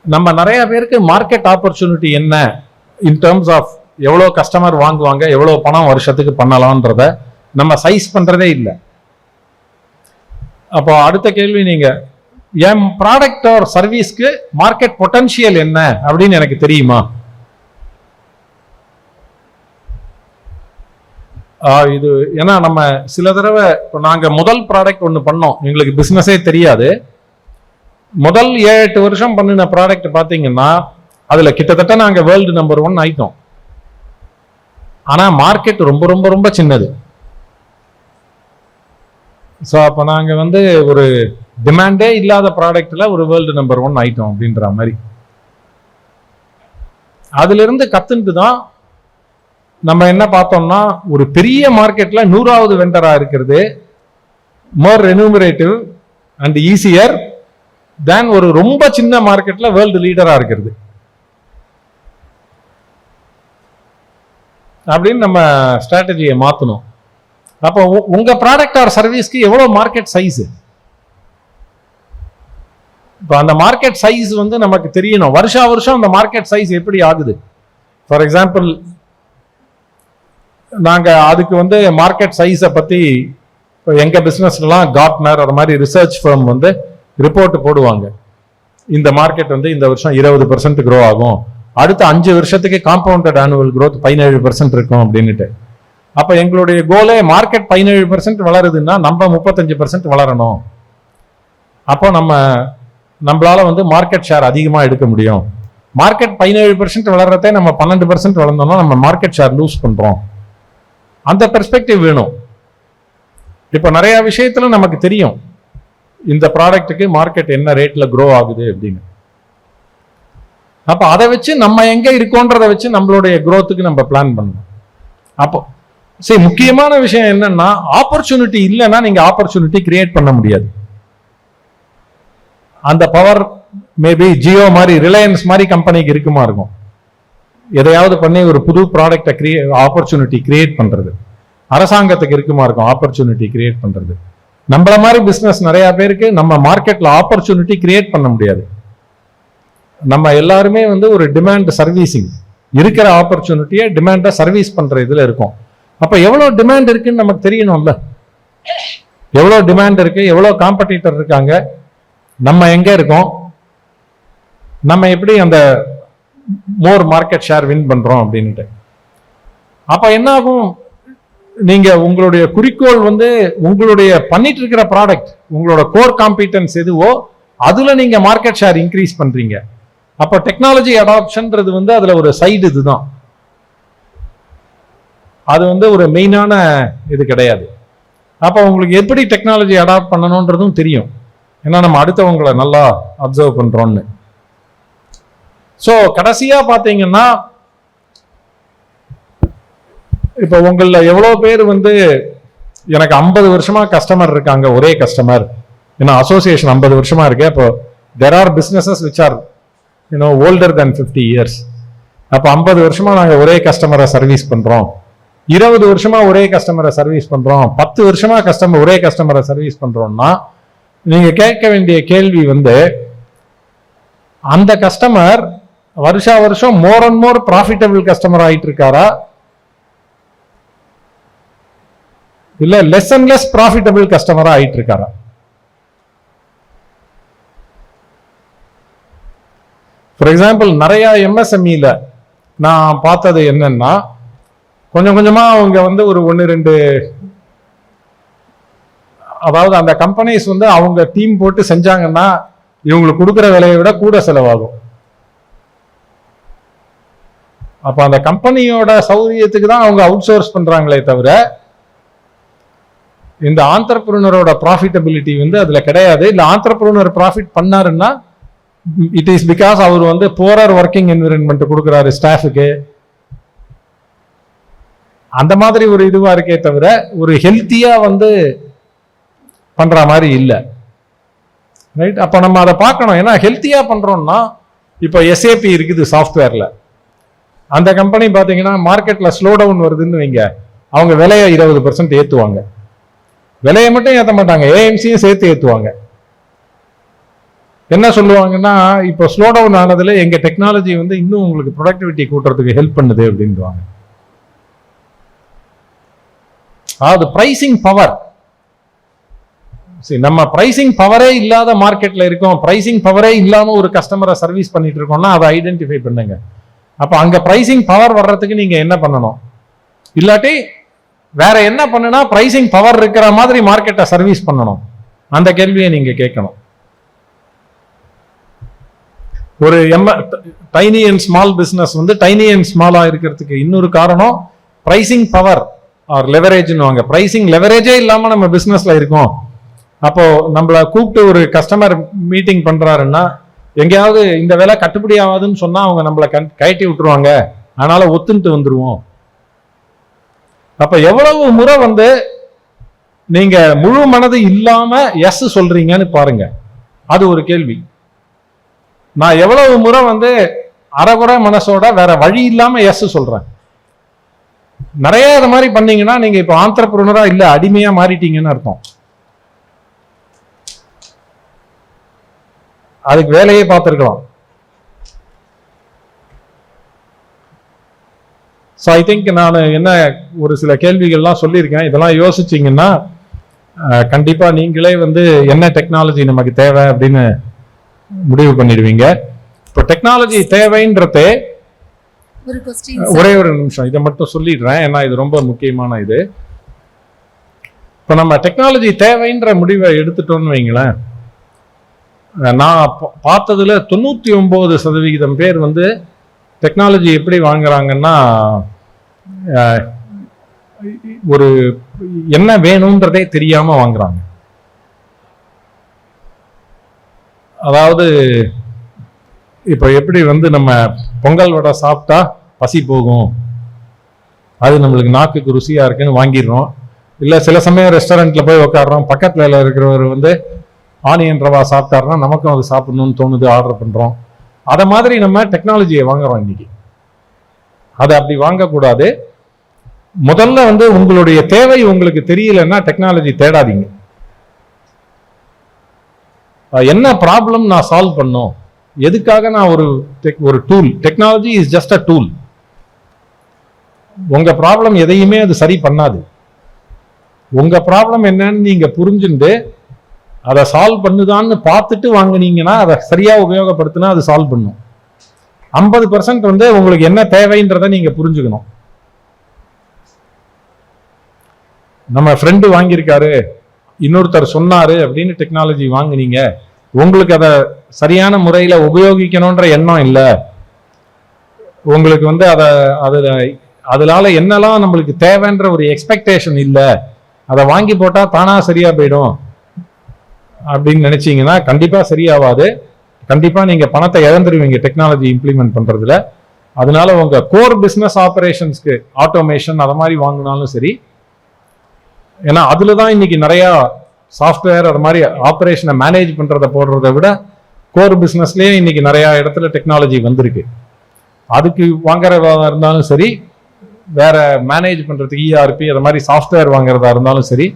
நம்ம நிறைய பேருக்கு மார்க்கெட் ஆப்பர்ச்சுனிட்டி என்ன இன் டேர்ம்ஸ் ஆஃப் எவ்வளோ கஸ்டமர் வாங்குவாங்க, எவ்வளோ பணம் வருஷத்துக்கு பண்ணலாம்ன்றத நம்ம சைஸ் பண்றதே இல்லை. அப்போ அடுத்த கேள்வி, நீங்க என் ப்ராடக்ட் ஆர் சர்வீஸ்க்கு மார்க்கெட் பொட்டன்ஷியல் என்ன அப்படின்னு எனக்கு தெரியுமா? இது ஏன்னா நம்ம சில தடவை இப்போ நாங்க முதல் ப்ராடக்ட் ஒன்று பண்ணோம், எங்களுக்கு பிசினஸே தெரியாது. முதல் 7-8 வருஷம் பண்ணின ப்ராடக்ட் பார்த்தீங்கன்னா அதுல கிட்டத்தட்ட நாங்க வேர்ல்டு நம்பர் 1 ஆயிட்டோம். ஆனா மார்க்கெட் ரொம்ப ரொம்ப ரொம்ப சின்னது. ஸோ அப்போ நாங்க வந்து ஒரு டிமாண்டே இல்லாத ப்ராடக்ட்ல ஒரு வேர்ல்டு நம்பர் 1 ஆயிட்டோம் அப்படின்ற மாதிரி. அதுல இருந்து கத்துட்டு தான் நம்ம என்ன பார்த்தோம்னா, ஒரு பெரிய மார்க்கெட்ல 100வது வெண்டரா இருக்கிறது மோர் ரெனுமரேட்டிவ் அண்ட் ஈஸியர் தேன் ஒரு ரொம்ப சின்ன மார்க்கெட்ல வேர்ல்டு லீடரா இருக்கிறது அப்படின்னு நம்ம ஸ்ட்ராட்டஜியை மாத்தணும். அப்போ உங்க ப்ராடக்ட் ஆர் சர்வீஸ்க்கு எவ்வளவு மார்க்கெட் சைஸ், இப்போ அந்த மார்க்கெட் சைஸ் வந்து நமக்கு தெரியணும். வருஷா வருஷம் அந்த மார்க்கெட் சைஸ் எப்படி ஆகுது. ஃபார் எக்ஸாம்பிள், நாங்க அதுக்கு வந்து மார்க்கெட் சைஸை பத்தி இப்போ எங்க பிசினஸ்லாம் கார்ட்னர் அது மாதிரி ரிசர்ச் ஃபர்ம் வந்து ரிப்போர்ட் போடுவாங்க. இந்த மார்க்கெட் வந்து இந்த வருஷம் 20% க்ரோ ஆகும், அடுத்த 5 வருஷத்துக்கு காம்பவுண்டட் ஆனுவல் growth 17% இருக்கும் அப்படின்னுட்டு. அப்ப எங்களுடைய கோலே மார்க்கெட் 17% வளருதுன்னா நம்ம 35% வளரணும். அப்போ நம்மளால வந்து மார்க்கெட் ஷேர் அதிகமா எடுக்க முடியும். மார்க்கெட் 17% வளர்றதே நம்ம 12% வளர்ந்தோம்னா நம்ம மார்க்கெட் ஷேர் லூஸ் பண்றோம். அந்த பெர்ஸ்பெக்டிவ் வேணும். இப்போ நிறைய விஷயத்துல நமக்கு தெரியும் இந்த ப்ராடக்ட்டுக்கு மார்க்கெட் என்ன ரேட்ல க்ரோ ஆகுது அப்படின்னு. அப்ப அதை வச்சு நம்ம எங்க இருக்கோன்றதை வச்சு நம்மளுடைய growthக்கு நம்ம பிளான் பண்ணணும். அப்போ சரி, முக்கியமான விஷயம் என்னன்னா, ஆப்பர்ச்சுனிட்டி இல்லைன்னா நீங்க ஆப்பர்ச்சுனிட்டி கிரியேட் பண்ண முடியாது. அந்த பவர் மேபி ஜியோ மாதிரி, ரிலையன்ஸ் மாதிரி கம்பெனிக்கு இருக்குமா இருக்கும். எதையாவது பண்ணி ஒரு புது ப்ராடக்டை ஆப்பர்ச்சுனிட்டி கிரியேட் பண்றது. அரசாங்கத்துக்கு இருக்குமா இருக்கும் ஆப்பர்ச்சுனிட்டி கிரியேட் பண்றது. நம்மள மாதிரி பிசினஸ் நிறைய பேருக்கு நம்ம மார்க்கெட்ல ஆப்பர்ச்சுனிட்டி கிரியேட் பண்ண முடியாது. நம்ம எல்லாருமே வந்து ஒரு டிமாண்ட் சர்வீசிங், இருக்கிற ஆப்பர்ச்சுனிட்டியை டிமாண்டை சர்வீஸ் பண்ற இதுல இருக்கும். அப்ப எவ்வளவு டிமாண்ட் இருக்குன்னு நமக்கு தெரியணும்ல. எவ்வளவு டிமாண்ட் இருக்கு, எவ்வளவு காம்படிட்டர் இருக்காங்க, நம்ம எங்க இருக்கோம், நம்ம எப்படி அந்த மோர் மார்க்கெட் ஷேர் வின் பண்றோம் அப்படின்ட்டு. அப்ப என்ன ஆகும், நீங்க உங்களுடைய குறிக்கோள் வந்து உங்களுடைய பண்ணிட்டு இருக்கிற ப்ராடக்ட், உங்களோட கோர் காம்பிட்டன்ஸ் எதுவோ அதுல நீங்க மார்க்கெட் ஷேர் இன்க்ரீஸ் பண்றீங்க. அப்ப டெக்னாலஜி அடாப்ஷன்ன்றது வந்து அதுல ஒரு சைடு இதுதான், அது வந்து ஒரு மெயினான இது கிடையாது. அப்ப உங்களுக்கு எப்படி டெக்னாலஜி அடாப்ட் பண்ணணும்ன்றதும் தெரியும், ஏன்னா நம்ம அடுத்தவங்களை நல்லா அப்சர்வ் பண்றோம்னு. ஸோ கடைசியா பாத்தீங்கன்னா இப்ப உங்கள எவ்வளவு பேர் வந்து எனக்கு 50 வருஷமா கஸ்டமர் இருக்காங்க, ஒரே கஸ்டமர், ஏன்னா அசோசியேஷன் 50 வருஷமா இருக்கு. அப்போ there are businesses which are older than 50 years. அப்ப 50 வருஷமா நாங்க ஒரே கஸ்டமரை சர்வீஸ் பண்றோம், 20 வருஷமா ஒரே கஸ்டமரை சர்வீஸ் பண்றோம், 10 வருஷமா ஒரே கஸ்டமரை சர்வீஸ் பண்றோம்னா நீங்க கேட்க வேண்டிய கேள்வி வந்து, அந்த கஸ்டமர் வருஷா வருஷம் more and more profitable customer ஆயிட்டு இருக்காரா, இல்ல லெஸ் அண்ட் லெஸ் ப்ராஃபிட்டபிள் கஸ்டமரா ஆயிட்டு இருக்காரா? ஃபார் எக்ஸாம்பிள் நிறைய எம்எஸ்எம்இல நான் பார்த்தது என்னன்னா, கொஞ்சம் கொஞ்சமா அவங்க வந்து ஒரு 1-2, அதாவது அந்த கம்பெனிஸ் வந்து அவங்க டீம் போட்டு செஞ்சாங்கன்னா இவங்களுக்கு கொடுக்குற விலையை விட கூட செலவாகும். அப்ப அந்த கம்பெனியோட சௌகரியத்துக்கு தான் அவங்க அவுட் சோர்ஸ் பண்றாங்களே தவிர இந்த ஆண்டர்பிரினரோட ப்ராஃபிட்டபிலிட்டி வந்து அதுல கிடையாது. இல்ல ஆண்டர்பிரினர் ப்ராஃபிட் பண்ணாருன்னா இட் இஸ் பிகாஸ் அவர் வந்து போரர் ஒர்க்கிங் என்விரான்மெண்ட் கொடுக்குறாரு ஸ்டாஃபுக்கு, அந்த மாதிரி ஒரு இதுவா இருக்கே தவிர ஒரு ஹெல்த்தியா வந்து பண்ற மாதிரி இல்லை. ரைட்? அப்ப நம்ம அதை பார்க்கணும். ஏன்னா ஹெல்த்தியா பண்றோம்னா, இப்போ எஸ்ஏபி இருக்குது சாஃப்ட்வேர்ல, அந்த கம்பெனி பாத்தீங்கன்னா மார்க்கெட்ல ஸ்லோ டவுன் வருதுன்னு வைங்க, அவங்க விலையை 20% ஏத்துவாங்க. விலையை மட்டும் ஏற்ற மாட்டாங்க, ஏஎம்சியும் சேர்த்து ஏத்துவாங்க. என்ன சொல்லுவாங்கன்னா, இப்போ ஸ்லோ டவுன் ஆனதுல எங்க டெக்னாலஜி வந்து இன்னும் உங்களுக்கு ப்ரொடக்டிவிட்டி கூட்டுறதுக்கு ஹெல்ப் பண்ணுது அப்படின்றாங்க. அதாவது பிரைசிங் பவர். நம்ம பிரைசிங் பவரே இல்லாத மார்க்கெட்ல இருக்கோம், பிரைசிங் பவரே இல்லாம ஒரு கஸ்டமரை சர்வீஸ் பண்ணிட்டு இருக்கோம்னா அதை ஐடென்டிஃபை பண்ணுங்க. அப்ப அங்க பிரைசிங் பவர் வர்றதுக்கு நீங்க என்ன பண்ணணும், இல்லாட்டி வேற என்ன பண்ணுனா பிரைசிங் பவர் இருக்கிற மாதிரி மார்க்கெட்டை சர்வீஸ் பண்ணணும், அந்த கேள்வியை நீங்க கேட்கணும். ஒரு டைனி அண்ட் ஸ்மால் பிசினஸ் வந்து டைனி அண்ட் ஸ்மாலா இருக்கிறதுக்கு இன்னொரு காரணம் பிரைசிங் பவர் ஆர் லெவரேஜ்னு வாங்க. பிரைசிங் லெவரேஜே இல்லாம நம்ம பிசினஸ்ல இருக்கோம். அப்போ நம்மள கூப்பிட்டு ஒரு கஸ்டமர் மீட்டிங் பண்றாருன்னா, எங்கேயாவது இந்த வேலை கட்டுப்படி ஆகாதுன்னு சொன்னா அவங்க நம்மளை கயட்டி விட்டுருவாங்க, அதனால ஒத்துன்ட்டு வந்துருவோம். அப்ப எவ்வளவு முறை வந்து நீங்க முழு மனது இல்லாம எஸ் சொல்றீங்கன்னு பாருங்க, அது ஒரு கேள்வி. நான் எவ்வளவு முறை வந்து அறகுறை மனசோட வேற வழி இல்லாம எஸ் சொல்றேன். நிறைய இது மாதிரி பண்ணீங்கன்னா நீங்க இப்ப ஆண்டர்பிரினரா இல்ல அடிமையா மாறிட்டீங்கன்னு அர்த்தம். அதுக்கு வேலையே பார்த்திருக்கலாம். ஸோ ஐ திங்க் நான் என்ன ஒரு சில கேள்விகள்லாம் சொல்லியிருக்கேன். இதெல்லாம் யோசிச்சிங்கன்னா கண்டிப்பா நீங்களே வந்து என்ன டெக்னாலஜி நமக்கு தேவை அப்படின்னு முடிவு பண்ணிடுவீங்க. இப்போ டெக்னாலஜி தேவைன்றதே ஒரே ஒரு நிமிஷம் இதை மட்டும் சொல்லிடுறேன், ஏன்னா இது ரொம்ப முக்கியமான இது. இப்போ நம்ம டெக்னாலஜி தேவைன்ற முடிவை எடுத்துட்டோம்னு வைங்களேன், நான் பார்த்ததுல 99% பேர் வந்து டெக்னாலஜி எப்படி வாங்குறாங்கன்னா, ஒரு என்ன வேணும்ன்றதே தெரியாம வாங்குறாங்க. அதாவது இப்ப எப்படி வந்து நம்ம பொங்கல் வடை சாப்பிட்டா பசி போகும், அது நம்மளுக்கு நாக்குக்கு ருசியா இருக்குன்னு வாங்கிடுறோம். இல்ல சில சமயம் ரெஸ்டாரண்ட்ல போய் உட்காடுறோம், பக்கத்துல இருக்கிறவர் வந்து ஆனியன் ரவா சாப்பிட்டாருன்னா நமக்கும் அது சாப்பிடணும்னு தோணுது, ஆர்டர் பண்றோம். அத மாதிரி நம்ம டெக்னாலஜியை வாங்குறோம் இன்னைக்கு. அதை அப்படி வாங்கக்கூடாது. முதல்ல வந்து உங்களுடைய தேவை உங்களுக்கு தெரியலன்னா டெக்னாலஜி தேடாதீங்க. என்ன ப்ராப்ளம் நான் சால்வ் பண்ணும், எதுக்காக நான் ஒரு tool, technology is just a tool. உங்க ப்ராப்ளம் எதையுமே அது சரி பண்ணாது. உங்க ப்ராப்ளம் என்னன்னு நீங்க புரிஞ்சுட்டு அதை சால்வ் பண்ணுதான்னு பார்த்துட்டு வாங்கினீங்கன்னா, அதை சரியா உபயோகப்படுத்தினா அது சால்வ் பண்ணும். 50% வந்து உங்களுக்கு என்ன தேவைன்றதை நீங்க புரிஞ்சுக்கணும். நம்ம ஃப்ரெண்டு வாங்கியிருக்காரு, இன்னொருத்தர் சொன்னாரு அப்படின்னு டெக்னாலஜி வாங்குனீங்க, உங்களுக்கு அதை சரியான முறையில உபயோகிக்கணும்ன்ற எண்ணம் இல்லை, உங்களுக்கு வந்து அதனால என்னெல்லாம் நம்மளுக்கு தேவைன்ற ஒரு எக்ஸ்பெக்டேஷன் இல்லை, அதை வாங்கி போட்டா தானா சரியா போயிடும் அப்படின்னு நினைச்சீங்கன்னா கண்டிப்பா சரியாவாது. கண்டிப்பா நீங்க பணத்தை இழந்துருவீங்க டெக்னாலஜி இம்ப்ளிமெண்ட் பண்றதுல. அதனால உங்க கோர் பிசினஸ் ஆபரேஷன்ஸ்க்கு ஆட்டோமேஷன் அதை மாதிரி வாங்கினாலும் சரி, ஏன்னா அதுலதான் இன்னைக்கு நிறைய சாஃப்ட்வேர் அது மாதிரி ஆபரேஷனை மேனேஜ் பண்றதை போடுறதை விட கோர் பிசினஸ்லயே இன்னைக்கு நிறைய இடத்துல டெக்னாலஜி வந்திருக்கு. அதுக்கு வாங்குறதா இருந்தாலும் சரி, வேற மேனேஜ் பண்றதுக்கு ERP அது மாதிரி சாஃப்ட்வேர் வாங்குறதா இருந்தாலும் சரி,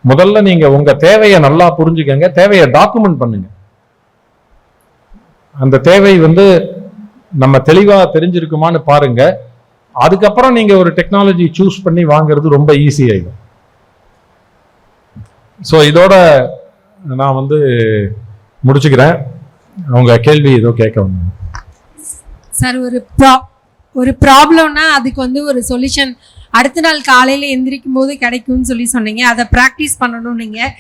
முதல்ல நீங்க உங்க தேவையை நல்லா புரிஞ்சுக்கங்க, தேவையை டாக்குமெண்ட் பண்ணுங்க. அந்த தேவை வந்து நம்ம தெளிவா தெரிஞ்சிருக்குமான்னு பாருங்க. அதுக்கப்புறம் நீங்க ஒரு டெக்னாலஜி சூஸ் பண்ணி வாங்குறது ரொம்ப ஈஸி ஆயிடும். ஸோ இதோட நான் வந்து முடிச்சுக்கிறேன். அவங்க கேள்வி ஏதோ கேட்க வந்தாங்க சார். ஒரு ப்ராப்ளம்னா அதுக்கு வந்து ஒரு சொல்யூஷன் அடுத்த நாள் காலையில் எந்திரிக்கும் போது கிடைக்கும்னு சொன்னீங்க. அதை ப்ராக்டிஸ் பண்ணணும். நீங்கள்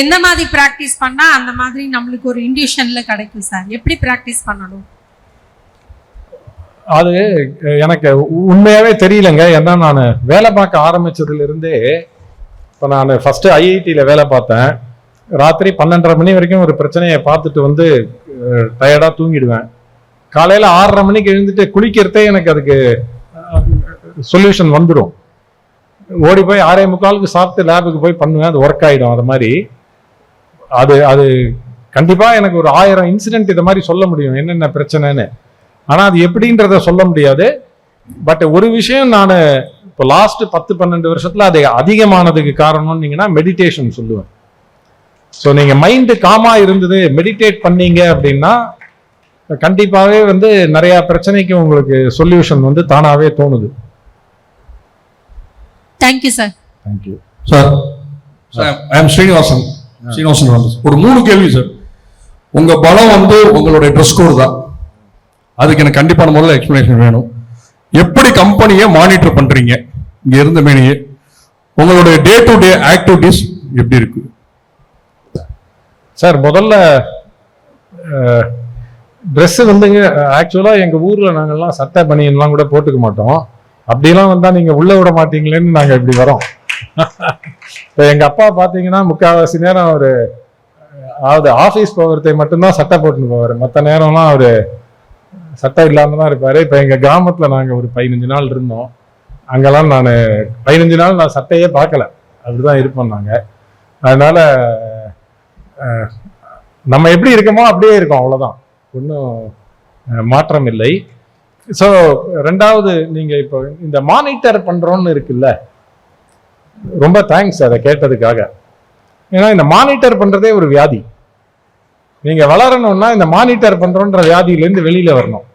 எந்த மாதிரி ப்ராக்டிஸ் பண்ணால் அந்த மாதிரி நம்மளுக்கு ஒரு இன்டியூஷனில் கிடைக்கும் சார்? எப்படி ப்ராக்டிஸ் பண்ணணும்? அது எனக்கு உண்மையாவே தெரியலங்க. ஏன்னா நான் வேலை பார்க்க ஆரம்பிச்சதுல இருந்தே, இப்போ நான் ஃபர்ஸ்ட் IIT-ல வேலை பார்த்தேன். ராத்திரி 12:30 மணி வரைக்கும் ஒரு பிரச்சனையை பார்த்துட்டு வந்து டயர்டா தூங்கிடுவேன். காலையில 6:30 மணிக்கு எழுந்துட்டு குளிக்கிறதே எனக்கு அதுக்கு சொல்யூஷன் வந்துடும். ஓடி போய் 6:45 சாப்பிட்டு லேபுக்கு போய் பண்ணுவேன், அது ஒர்க் ஆயிடும். அது மாதிரி அது கண்டிப்பா எனக்கு ஒரு 1000 இன்சிடென்ட் இதை மாதிரி சொல்ல முடியும் என்னென்ன பிரச்சனைன்னு. ஆனா அது எப்படின்றத சொல்ல முடியாது. பட் ஒரு விஷயம் நான் இப்போ லாஸ்ட் 10-12 வருஷத்துல அது அதிகமானதுக்கு காரணம்னீங்கன்னா மெடிடேஷன் சொல்லுவேன். ஸோ நீங்க மைண்டு காமா இருந்தது, மெடிடேட் பண்ணீங்க அப்படின்னா கண்டிப்பாவே வந்து நிறைய பிரச்சனைக்கு உங்களுக்கு சொல்யூஷன் வந்து தானாவே தோணுது. Thank you sir. Thank you sir. I am Srinivasan. ஒரு 3 கேள்வி சார். உங்க பலம் வந்து உங்களுடைய ட்ரெஸ் கோட் தான். அதுக்கு எனக்கு கண்டிப்பான முதல்ல எக்ஸ்பிளனேஷன் வேணும். எப்படி கம்பெனியை மானிட்டர் பண்றீங்க இங்க இருந்த மேலேயே? உங்களுடைய டே டு டே ஆக்டிவிட்டிஸ் எப்படி இருக்கு சார்? முதல்ல ட்ரெஸ் வந்துங்க, ஆக்சுவலா எங்க ஊர்ல நாங்கெல்லாம் சட்டை பனியன்லாம் கூட போட்டுக்க மாட்டோம். அப்படிலாம் வந்தா நீங்க உள்ள விட மாட்டீங்களேன்னு நாங்க இப்படி வரோம். இப்போ எங்க அப்பா பாத்தீங்கன்னா முக்கால்வாசி நேரம் அவரு ஆபீஸ் போகிறதை மட்டும்தான் சட்டை போட்டுன்னு போவாரு. மற்ற நேரம்லாம் அவரு சட்டை இல்லாம தான் இருப்பாரு. இப்ப எங்க கிராமத்துல நாங்க ஒரு 15 நாள் இருந்தோம். அங்கெல்லாம் நான் 15 நாள் நான் சட்டையே பார்க்கல, அப்படிதான் இருப்போம் நாங்க. அதனால நம்ம எப்படி இருக்கோமோ அப்படியே இருக்கோம், அவ்வளவுதான், ஒன்றும் மாற்றம் இல்லை. ஸோ ரெண்டாவது, நீங்க இப்போ இந்த மானிட்டர் பண்றோம்னு இருக்குல்ல, ரொம்ப தேங்க்ஸ் அதை கேட்டதுக்காக. ஏன்னா இந்த மானிட்டர் பண்றதே ஒரு வியாதி. நீங்க வளரணும்னா இந்த மானிட்டர் பண்றோன்ற வியாதியிலேருந்து வெளியில வரணும்.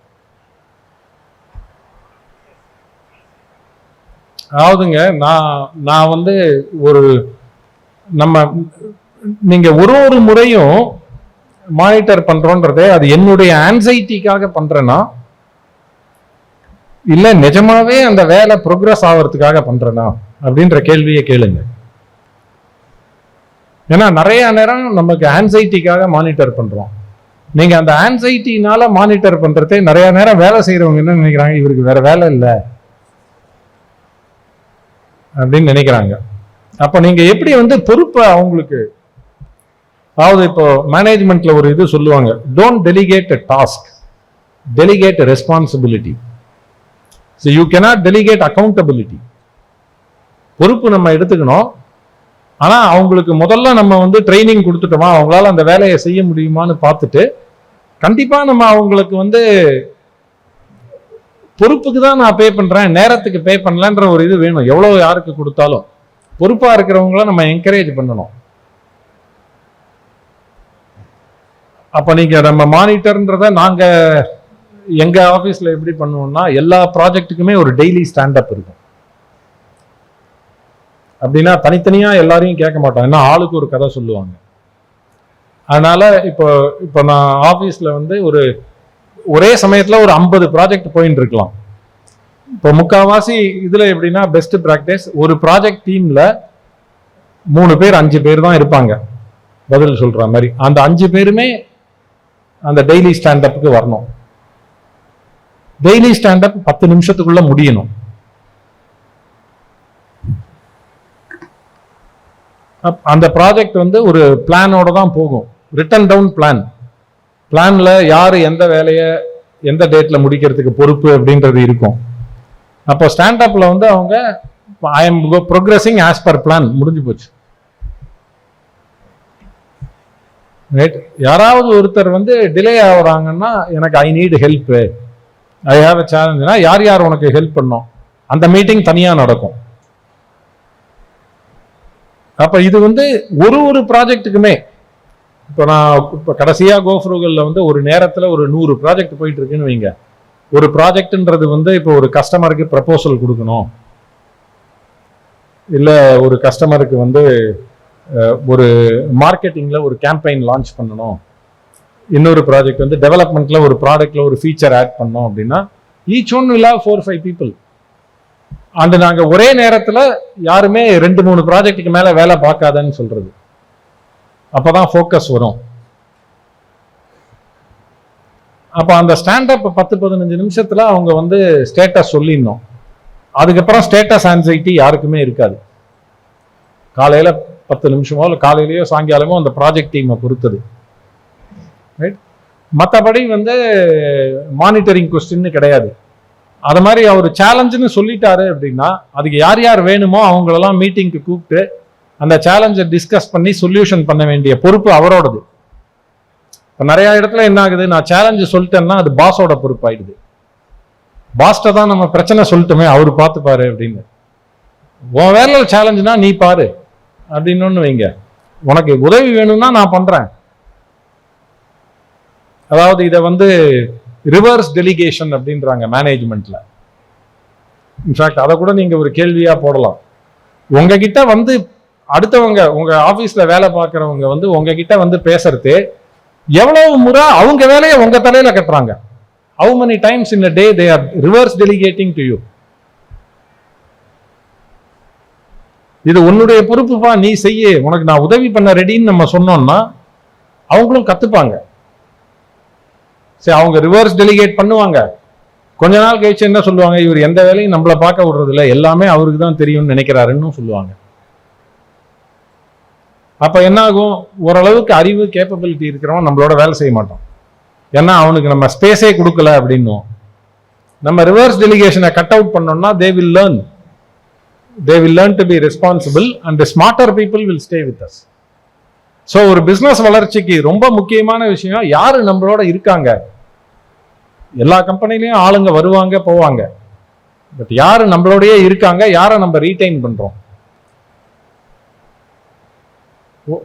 அதாவதுங்க, நான் வந்து நீங்க ஒரு முறையும் மானிட்டர் பண்றோன்றதே அது என்னுடைய ஆன்சைட்டிக்காக பண்றேன்னா இல்ல நிஜமாவே அந்த வேலை ப்ரோக்ரஸ் ஆகிறதுக்காக பண்றேனா அப்படின்ற கேள்வியை கேளுங்க. ஏன்னா நிறைய நேரம் நமக்கு ஆன்சைட்டிக்காக மானிட்டர் பண்றோம். நீங்க அந்த ஆன்சைட்டினால மானிட்டர் பண்றதே நிறைய நேரம் வேலை செய்யறவங்க என்ன நினைக்கிறாங்க, இவருக்கு வேற வேலை இல்லை அப்படின்னு நினைக்கிறாங்க. அப்ப நீங்க எப்படி வந்து பொறுப்பை அவங்களுக்கு, அதாவது இப்போ மேனேஜ்மெண்ட்ல ஒரு இது சொல்லுவாங்க, don't delegate a task, delegate a responsibility. So you cannot delegate accountability. பொறுப்பு நம்ம எடுத்துக்கணும். ஆனா அவங்களுக்கு முதல்ல நம்ம வந்து ட்ரைனிங் கொடுத்துட்டோமா, அவங்களால அந்த வேலையை செய்ய முடியுமான்னு பார்த்துட்டு கண்டிப்பா நம்ம அவங்களுக்கு வந்து பொறுப்புக்கு தான் நான் பே பண்றேன், நேரத்துக்கு பே பண்ணலன்ற ஒரு இது வேணும். எவ்வளவு யாருக்கு கொடுத்தாலும் பொறுப்பா இருக்கிறவங்கள நம்ம என்கரேஜ் பண்ணணும். அப்ப நீங்க நம்ம மானிட்டர்ன்றத நாங்க எங்க ஆபீஸ்ல எப்படி பண்ணுவோம்னா, எல்லா ப்ராஜெக்ட்டுக்குமே ஒரு டெய்லி ஸ்டாண்டப் இருக்கும். அப்படின்னா தனித்தனியா எல்லாரையும் கேட்க மாட்டோம், ஏன்னா ஆளுக்கு ஒரு கதை சொல்லுவாங்க. அதனால இப்போ நான் ஆபீஸ்ல வந்து ஒரே சமயத்துல ஒரு 50 ப்ராஜெக்ட் போயிட்டு இருக்கலாம். இப்போ முக்கால்வாசி இதுல எப்படின்னா பெஸ்ட் ப்ராக்டிஸ், ஒரு ப்ராஜெக்ட் டீம்ல 3 பேர் 5 பேர் தான் இருப்பாங்க பதில் சொல்ற மாதிரி. அந்த 5 பேருமே அந்த டெய்லி ஸ்டாண்டப்புக்கு வரணும். டெய்லி ஸ்டாண்டப் 10 நிமிஷத்துக்குள்ள முடியணும். அந்த ப்ராஜெக்ட் வந்து ஒரு பிளானோட தான் போகும். ரிட்டன் டவுன் பிளான்ல யாரு எந்த வேலையை எந்த டேட்ல முடிக்கிறதுக்கு பொறுப்பு அப்படின்றது இருக்கும். அப்போ ஸ்டாண்டப்ல வந்து அவங்க I am progressing as per plan, முடிஞ்சு போச்சு. ரைட். யாராவது ஒருத்தர் வந்து டிலே ஆகுறாங்கன்னா எனக்கு I need help, I have a சேலஞ்சுனா யார் யார் உனக்கு ஹெல்ப் பண்ணோம், அந்த மீட்டிங் தனியா நடக்கும். அப்ப இது வந்து ஒரு ப்ராஜெக்ட்டுக்குமே இப்போ நான் இப்போ கடைசியா கோஃப்ரூகல்ல வந்து ஒரு நேரத்துல ஒரு 100 ப்ராஜெக்ட் போயிட்டு இருக்குன்னு வைங்க. ஒரு ப்ராஜெக்ட்ன்றது வந்து இப்போ ஒரு கஸ்டமருக்கு ப்ரப்போசல் கொடுக்கணும், இல்ல ஒரு கஸ்டமருக்கு வந்து ஒரு மார்க்கெட்டிங்ல ஒரு கேம்பெயின் லான்ச் பண்ணணும், இன்னொரு ப்ராஜெக்ட் வந்து டெவலப்மெண்ட்ல ஒரு ப்ராடக்ட்ல ஒரு ஃபீச்சர் ஆட் பண்ணோம் அப்படின்னா each one will have 4-5 people. அந்த நாங்க ஒரே நேரத்துல யாருமே 2-3 ப்ராஜெக்ட்டுக்கு மேல வேலை பார்க்காதன்னு சொல்றது. அப்பதான் ஃபோக்கஸ் வரும். அப்ப அந்த ஸ்டாண்டப் 10-15 நிமிஷத்துல அவங்க வந்து ஸ்டேட்டஸ் சொல்லிடணும். அதுக்கப்புறம் ஸ்டேட்டஸ் ஆன்சைட்டி யாருக்குமே இருக்காது. காலையில 10 நிமிஷமோ இல்லை காலையிலயோ சாயங்காலமோ அந்த ப்ராஜெக்ட் டீமை பொறுத்தது. ரைட். மற்றபடி வந்து மானிட்டரிங் கொஸ்டின்னு கிடையாது. அது மாதிரி அவர் சேலஞ்சுன்னு சொல்லிட்டாரு அப்படின்னா அதுக்கு யார் யார் வேணுமோ அவங்களெல்லாம் மீட்டிங்க்கு கூப்பிட்டு அந்த சேலஞ்சை டிஸ்கஸ் பண்ணி சொல்யூஷன் பண்ண வேண்டிய பொறுப்பு அவரோடது. இப்போ நிறைய இடத்துல என்ன ஆகுது, நான் சேலஞ்சு சொல்லிட்டேன்னா அது பாஸோட பொறுப்பு ஆயிடுது. பாஸ்ட தான் நம்ம பிரச்சனை சொல்லிட்டோமே அவரு பார்த்துப்பாரு அப்படின்னு. உன் வேலை சேலஞ்சுனா நீ பாரு அப்படின்னு வைங்க. உனக்கு உதவி வேணும்னா நான் பண்றேன். அதாவது இதை வந்து ரிவர்ஸ் டெலிகேஷன் அப்படின்றாங்க மேனேஜ்மெண்ட்ல. இன்ஃபேக்ட் அதை கூட நீங்க ஒரு கேள்வியா போடலாம். உங்ககிட்ட வந்து அடுத்தவங்க உங்க ஆபீஸ்ல வேலை பார்க்கறவங்க வந்து உங்ககிட்ட வந்து பேசுறது எவ்வளவு முறை அவங்க வேலையை உங்க தலையில கட்டுறாங்க. How many times in a day they are reverse delegating to you? இது உன்னுடைய பொறுப்புப்பா, நீ செய்ய, உனக்கு நான் உதவி பண்ண ரெடின்னு நம்ம சொன்னோம்னா அவங்களும் கத்துப்பாங்க. சரி, அவங்க ரிவர்ஸ் டெலிகேட் பண்ணுவாங்க. கொஞ்ச நாள் கழிச்சு என்ன சொல்லுவாங்க, இவர் எந்த வேலையும் நம்மளை பார்க்க விடுறது இல்லை, எல்லாமே அவருக்கு தான் தெரியும்னு நினைக்கிறாருன்னு சொல்லுவாங்க. அப்ப என்ன ஆகும், ஓரளவுக்கு அறிவு கேப்பபிலிட்டி இருக்கிறவன் நம்மளோட வேலை செய்ய மாட்டோம். ஏன்னா அவனுக்கு நம்ம ஸ்பேஸே கொடுக்கல அப்படின்னும். நம்ம ரிவர்ஸ் டெலிகேஷனை கட் அவுட் பண்ணோம்னா they will learn to be responsible and the smarter people will stay with us. So ஒரு பிஸ்னஸ் வளர்ச்சிக்கு ரொம்ப முக்கியமான விஷயம் யாரு நம்மளோட இருக்காங்க. எல்லா கம்பெனிலையும் ஆளுங்க வருவாங்க போவாங்க, பட் யாரு நம்மளோடயே இருக்காங்க, யாரை நம்ம ரீடைன் பண்றோம்.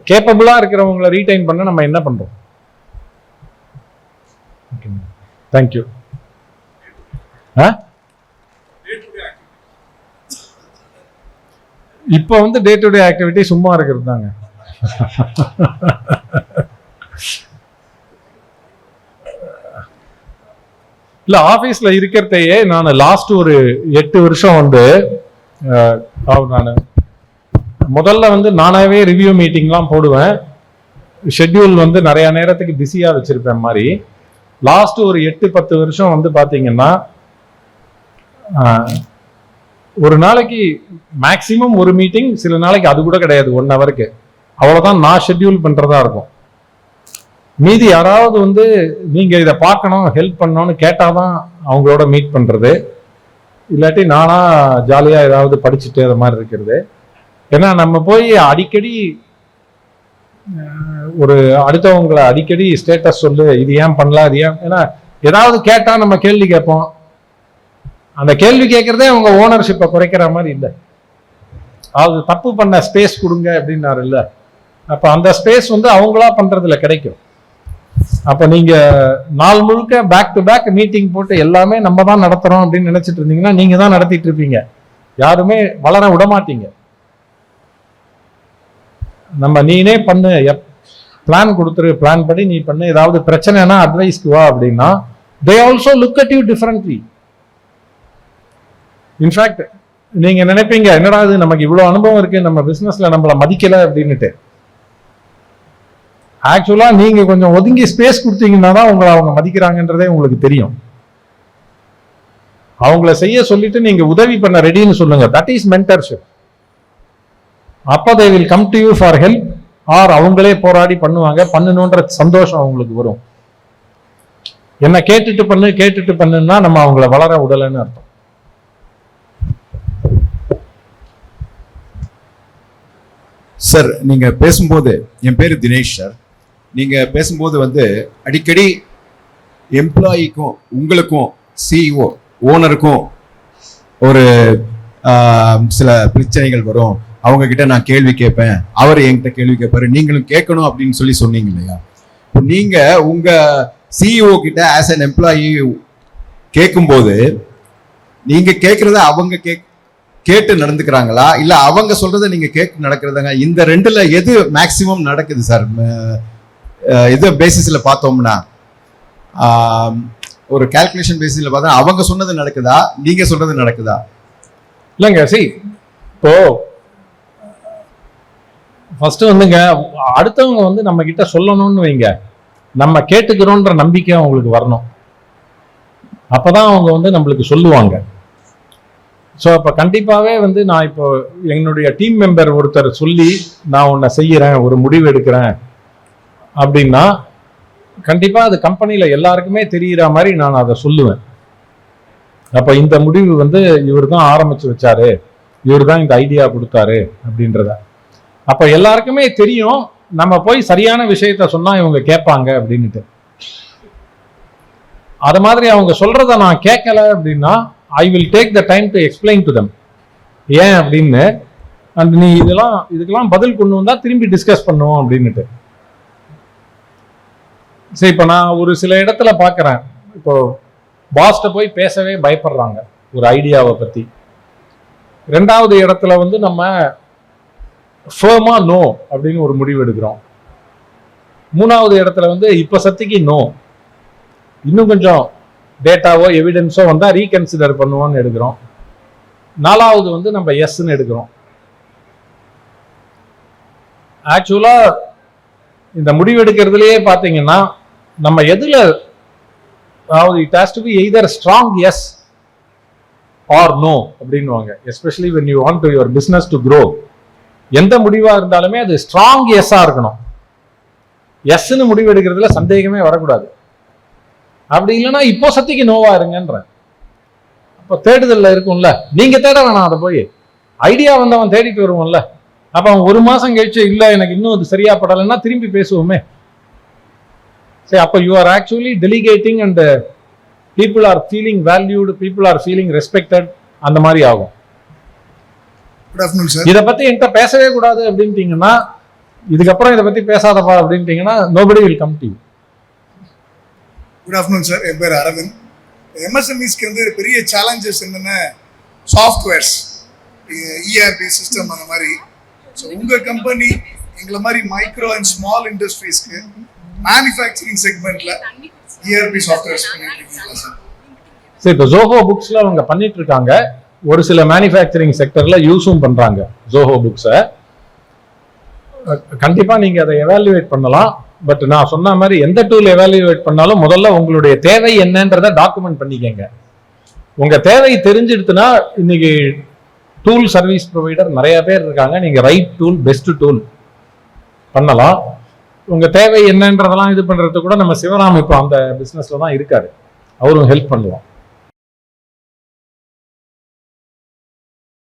கேப்பபிளா இருக்கிறவங்களை ரீடைன் பண்ண நம்ம என்ன பண்றோம். தேங்க்யூ. இப்ப வந்து டே டு டே ஆக்டிவிட்டி சும்மா இருக்கிறது தாங்க. இல்ல ஆபீஸ்ல இருக்கிறதையே நான் லாஸ்ட் ஒரு 8 வருஷம் வந்து நான் முதல்ல வந்து நானாவே ரிவ்யூ மீட்டிங்லாம் போடுவேன். ஷெட்யூல் வந்து நிறைய நேரத்துக்கு பிஸியா வச்சிருப்பேன் மாதிரி. லாஸ்ட் ஒரு 8-10 வருஷம் வந்து பாத்தீங்கன்னா ஒரு நாளைக்கு மேக்சிமம் ஒரு மீட்டிங், சில நாளைக்கு அது கூட கிடையாது, 1 ஹவருக்கு. அவ்வளவுதான் நான் ஷெட்யூல் பண்றதா இருக்கும். மீதி யாராவது வந்து நீங்க இதை பார்க்கணும் ஹெல்ப் பண்ணணும்னு கேட்டாதான் அவங்களோட மீட் பண்றது, இல்லாட்டி நானா ஜாலியா ஏதாவது படிச்சுட்டு அது மாதிரி இருக்கிறது. ஏன்னா நம்ம போய் அடிக்கடி ஒரு அடுத்தவங்களை அடிக்கடி ஸ்டேட்டஸ் சொல்லு, இது ஏன் பண்ணலாம், இது ஏன், ஏன்னா ஏதாவது கேட்டா நம்ம கேள்வி கேட்போம். அந்த கேள்வி கேட்கறதே அவங்க ஓனர்ஷிப்பை குறைக்கிற மாதிரி இல்லை. அது தப்பு பண்ண ஸ்பேஸ் கொடுங்க அப்படின்னாரு இல்ல. அப்ப அந்த ஸ்பேஸ் வந்து அவங்களா பண்றதுல கிடைக்கும். அப்ப நீங்க நாள் முழுக்க பேக் டு பேக் மீட்டிங் போட்டு எல்லாமே நம்ம தான் நடத்துறோம் அப்படின்னு நினைச்சிட்டு இருந்தீங்கன்னா நீங்க தான் நடத்திட்டு இருப்பீங்க, யாருமே வளர விட மாட்டீங்க. நம்ம நீனே பண்ணு, பிளான் கொடுத்துரு, பிளான் படி நீ பண்ணு, ஏதாவது பிரச்சனைனா அட்வைஸ்க்கு வா அப்படின்னா they also look at you differently. In fact நீங்க நினைப்பீங்க என்னடா இது நமக்கு இவ்வளவு அனுபவம் இருக்கு, நம்ம பிசினஸ்ல நம்மள மதிக்கல அப்படின்னுட்டு. ஆக்சுவலா நீங்க கொஞ்சம் ஒதுங்கி ஸ்பேஸ் கொடுத்தீங்கன்னா தான் உங்களை அவங்க மதிக்கிறாங்கன்றதே உங்களுக்கு தெரியும். அவங்கள செய்ய சொல்லிட்டு நீங்க உதவி பண்ண ரெடின்னு சொல்லுங்க. That is mentorship. அப்போ they will come to you for help, or அவங்களே போராடி பண்ணுவாங்க. பண்ணணுன்ற சந்தோஷம் அவங்களுக்கு வரும். என்ன கேட்டுட்டு பண்ணுன்னா நம்ம அவங்கள வளர விடலைன்னு அர்த்தம். சார், நீங்க பேசும்போது, என் பேரு தினேஷ் சார், நீங்க பேசும்போது அடிக்கடி எம்ப்ளாயிக்கும் உங்களுக்கும் சிஇஓ ஓனருக்கும் ஒரு சில பிரச்சனைகள் வரும். அவங்க கிட்ட நான் கேள்வி கேட்பேன், அவர் என்கிட்ட கேள்வி கேட்பாரு, நீங்களும் கேட்கணும் அப்படின்னு சொன்னீங்க இல்லையா? இப்போ நீங்க உங்க சிஇஓ கிட்ட ஆஸ் அன் எம்ப்ளாயி கேட்கும்போது நீங்க கேட்கறத அவங்க கேட்டு நடந்துக்கிறாங்களா, இல்ல அவங்க சொல்றதை நீங்க கேட்டு நடக்கிறதாங்க? இந்த ரெண்டுல எது மேக்சிமம் நடக்குது சார்? இது பேசிஸ்ல பார்த்தோம்னா, ஒரு கால்குலேஷன் பேசிஸ்ல பார்த்தா அவங்க சொன்னது நடக்குதா, நீங்க சொல்றது நடக்குதா? இல்லைங்க, இப்போ ஃபர்ஸ்ட் அடுத்தவங்க நம்ம கிட்ட சொல்லணும்னு வைங்க, நம்ம கேட்டுக்கிறோன்ற நம்பிக்கை அவங்களுக்கு வரணும். அப்பதான் அவங்க நம்மளுக்கு சொல்லுவாங்க. ஸோ அப்போ கண்டிப்பாகவே நான் இப்போ என்னுடைய டீம் மெம்பர் ஒருத்தர் சொல்லி நான் உன்னை செய்யறேன், ஒரு முடிவு எடுக்கிறேன் அப்படின்னா கண்டிப்பாக அது கம்பெனியில் எல்லாருக்குமே தெரிகிற மாதிரி நான் அதை சொல்லுவேன். அப்போ இந்த முடிவு இவர் தான் ஆரம்பிச்சு வச்சாரு, இவர் தான் இந்த ஐடியா கொடுத்தாரு அப்படின்றத அப்போ எல்லாருக்குமே தெரியும். நம்ம போய் சரியான விஷயத்த சொன்னா இவங்க கேட்பாங்க அப்படின்னுட்டு. அது மாதிரி அவங்க சொல்றத நான் கேட்கல அப்படின்னா I will take the time to explain to them. ஏன் அப்படின்னு, அண்ட் நீ இதுக்கெல்லாம் பதில் கொண்டு வந்தா திரும்பி டிஸ்கஸ் பண்ணுவோம் அப்படின்னுட்டு. சரி, இப்போ நான் ஒரு சில இடத்துல பார்க்குறேன், இப்போ பாஸ்ட போய் பேசவே பயப்படுறாங்க ஒரு ஐடியாவை பத்தி. ரெண்டாவது இடத்துல நம்ம ஃபர்மா நோ அப்படின்னு ஒரு முடிவு எடுக்கிறோம். மூணாவது இடத்துல இப்ப சத்திக்கு நோ, இன்னும் கொஞ்சம் டேட்டாவோ எவிடன்ஸோ வந்தா ரீகன்சிடர் பண்ணுவோம்னு எடுக்கிறோம். நாலாவது நம்ம எஸ்ன்னு எடுக்கிறோம். ஆக்சுவலா இந்த முடிவு எடுக்கிறதுலயே பாத்தீங்கன்னா நம்ம எதுல, அதாவது it has to be either strong yes or no அப்படின்னுவாங்க. Especially when you want to your business to grow, எந்த முடிவா இருந்தாலுமே அது ஸ்ட்ராங் எஸ்ஸா இருக்கணும். எஸ்ன்னு முடிவு எடுக்கிறதுல சந்தேகமே வரக்கூடாது. அப்படி இல்லைன்னா இப்போ சத்திக்கு நோவா இருங்கன்ற. அப்போ தேடுதல்ல இருக்கும்ல, நீங்க தேட வேணாம், அதை போய் ஐடியா வந்தவன் தேடிட்டு வருவோம்ல. அப்ப அவன் ஒரு மாசம் கழிச்சு இல்ல எனக்கு இன்னும் அது சரியா படலைன்னா திரும்பி பேசுவோமே. சரி, அப்போ you are actually delegating and people are feeling valued, people are feeling respected, அந்த மாதிரி ஆகும். இதை பத்தி என்கிட்ட பேசவே கூடாது அப்படின்ட்டீங்கன்னா, இதுக்கப்புறம் இதை பத்தி பேசாதப்பா அப்படின்ட்டீங்கன்னா nobody will come to you. Good afternoon sir, என் பேர் அரவிந்த். எம்எஸ்எம்இஸ்க்கு பெரிய சேலஞ்சஸ் என்னென்ன, சாஃப்ட்வேர்ஸ், இஆர்பி சிஸ்டம் அந்த மாதிரி. ஸோ உங்கள் கம்பெனி எங்களை மாதிரி மைக்ரோ அண்ட் ஸ்மால் இண்டஸ்ட்ரீஸ்க்கு மேனுஃபேக்சரிங் செக்மெண்ட்ல இஆர்பி சாஃப்ட்வேர்ஸ் பண்ணிட்டு இருக்கீங்களா சார்? சரி, இப்போ ஜோஹோ புக்ஸ்ல அவங்க பண்ணிட்டு இருக்காங்க. ஒரு சில மேனுஃபேக்சரிங் செக்டர்ல யூஸும் பண்றாங்க ஜோஹோ புக்ஸை. கண்டிப்பா நீங்க அதை எவாலுவேட் பண்ணலாம். பட் நான் சொன்ன மாதிரி எந்த டூல் எவாலுவேட் பண்ணாலும் முதல்ல உங்களுடைய தேவை என்னன்றதை டாக்குமெண்ட் பண்ணிக்கங்க. உங்க தேவை தெரிஞ்சிடுத்துனா இன்னைக்கு டூல் சர்வீஸ் ப்ரொவைடர் நிறைய பேர் இருக்காங்க. நீங்க ரைட் டூல், பெஸ்ட் டூல் பண்ணலாம். உங்க தேவை என்னன்றதெல்லாம் இது பண்றது கூட நம்ம சிவராம் இப்போ அந்த பிசினஸ்ல தான் இருக்காரு, அவரும் ஹெல்ப் பண்ணுவோம்.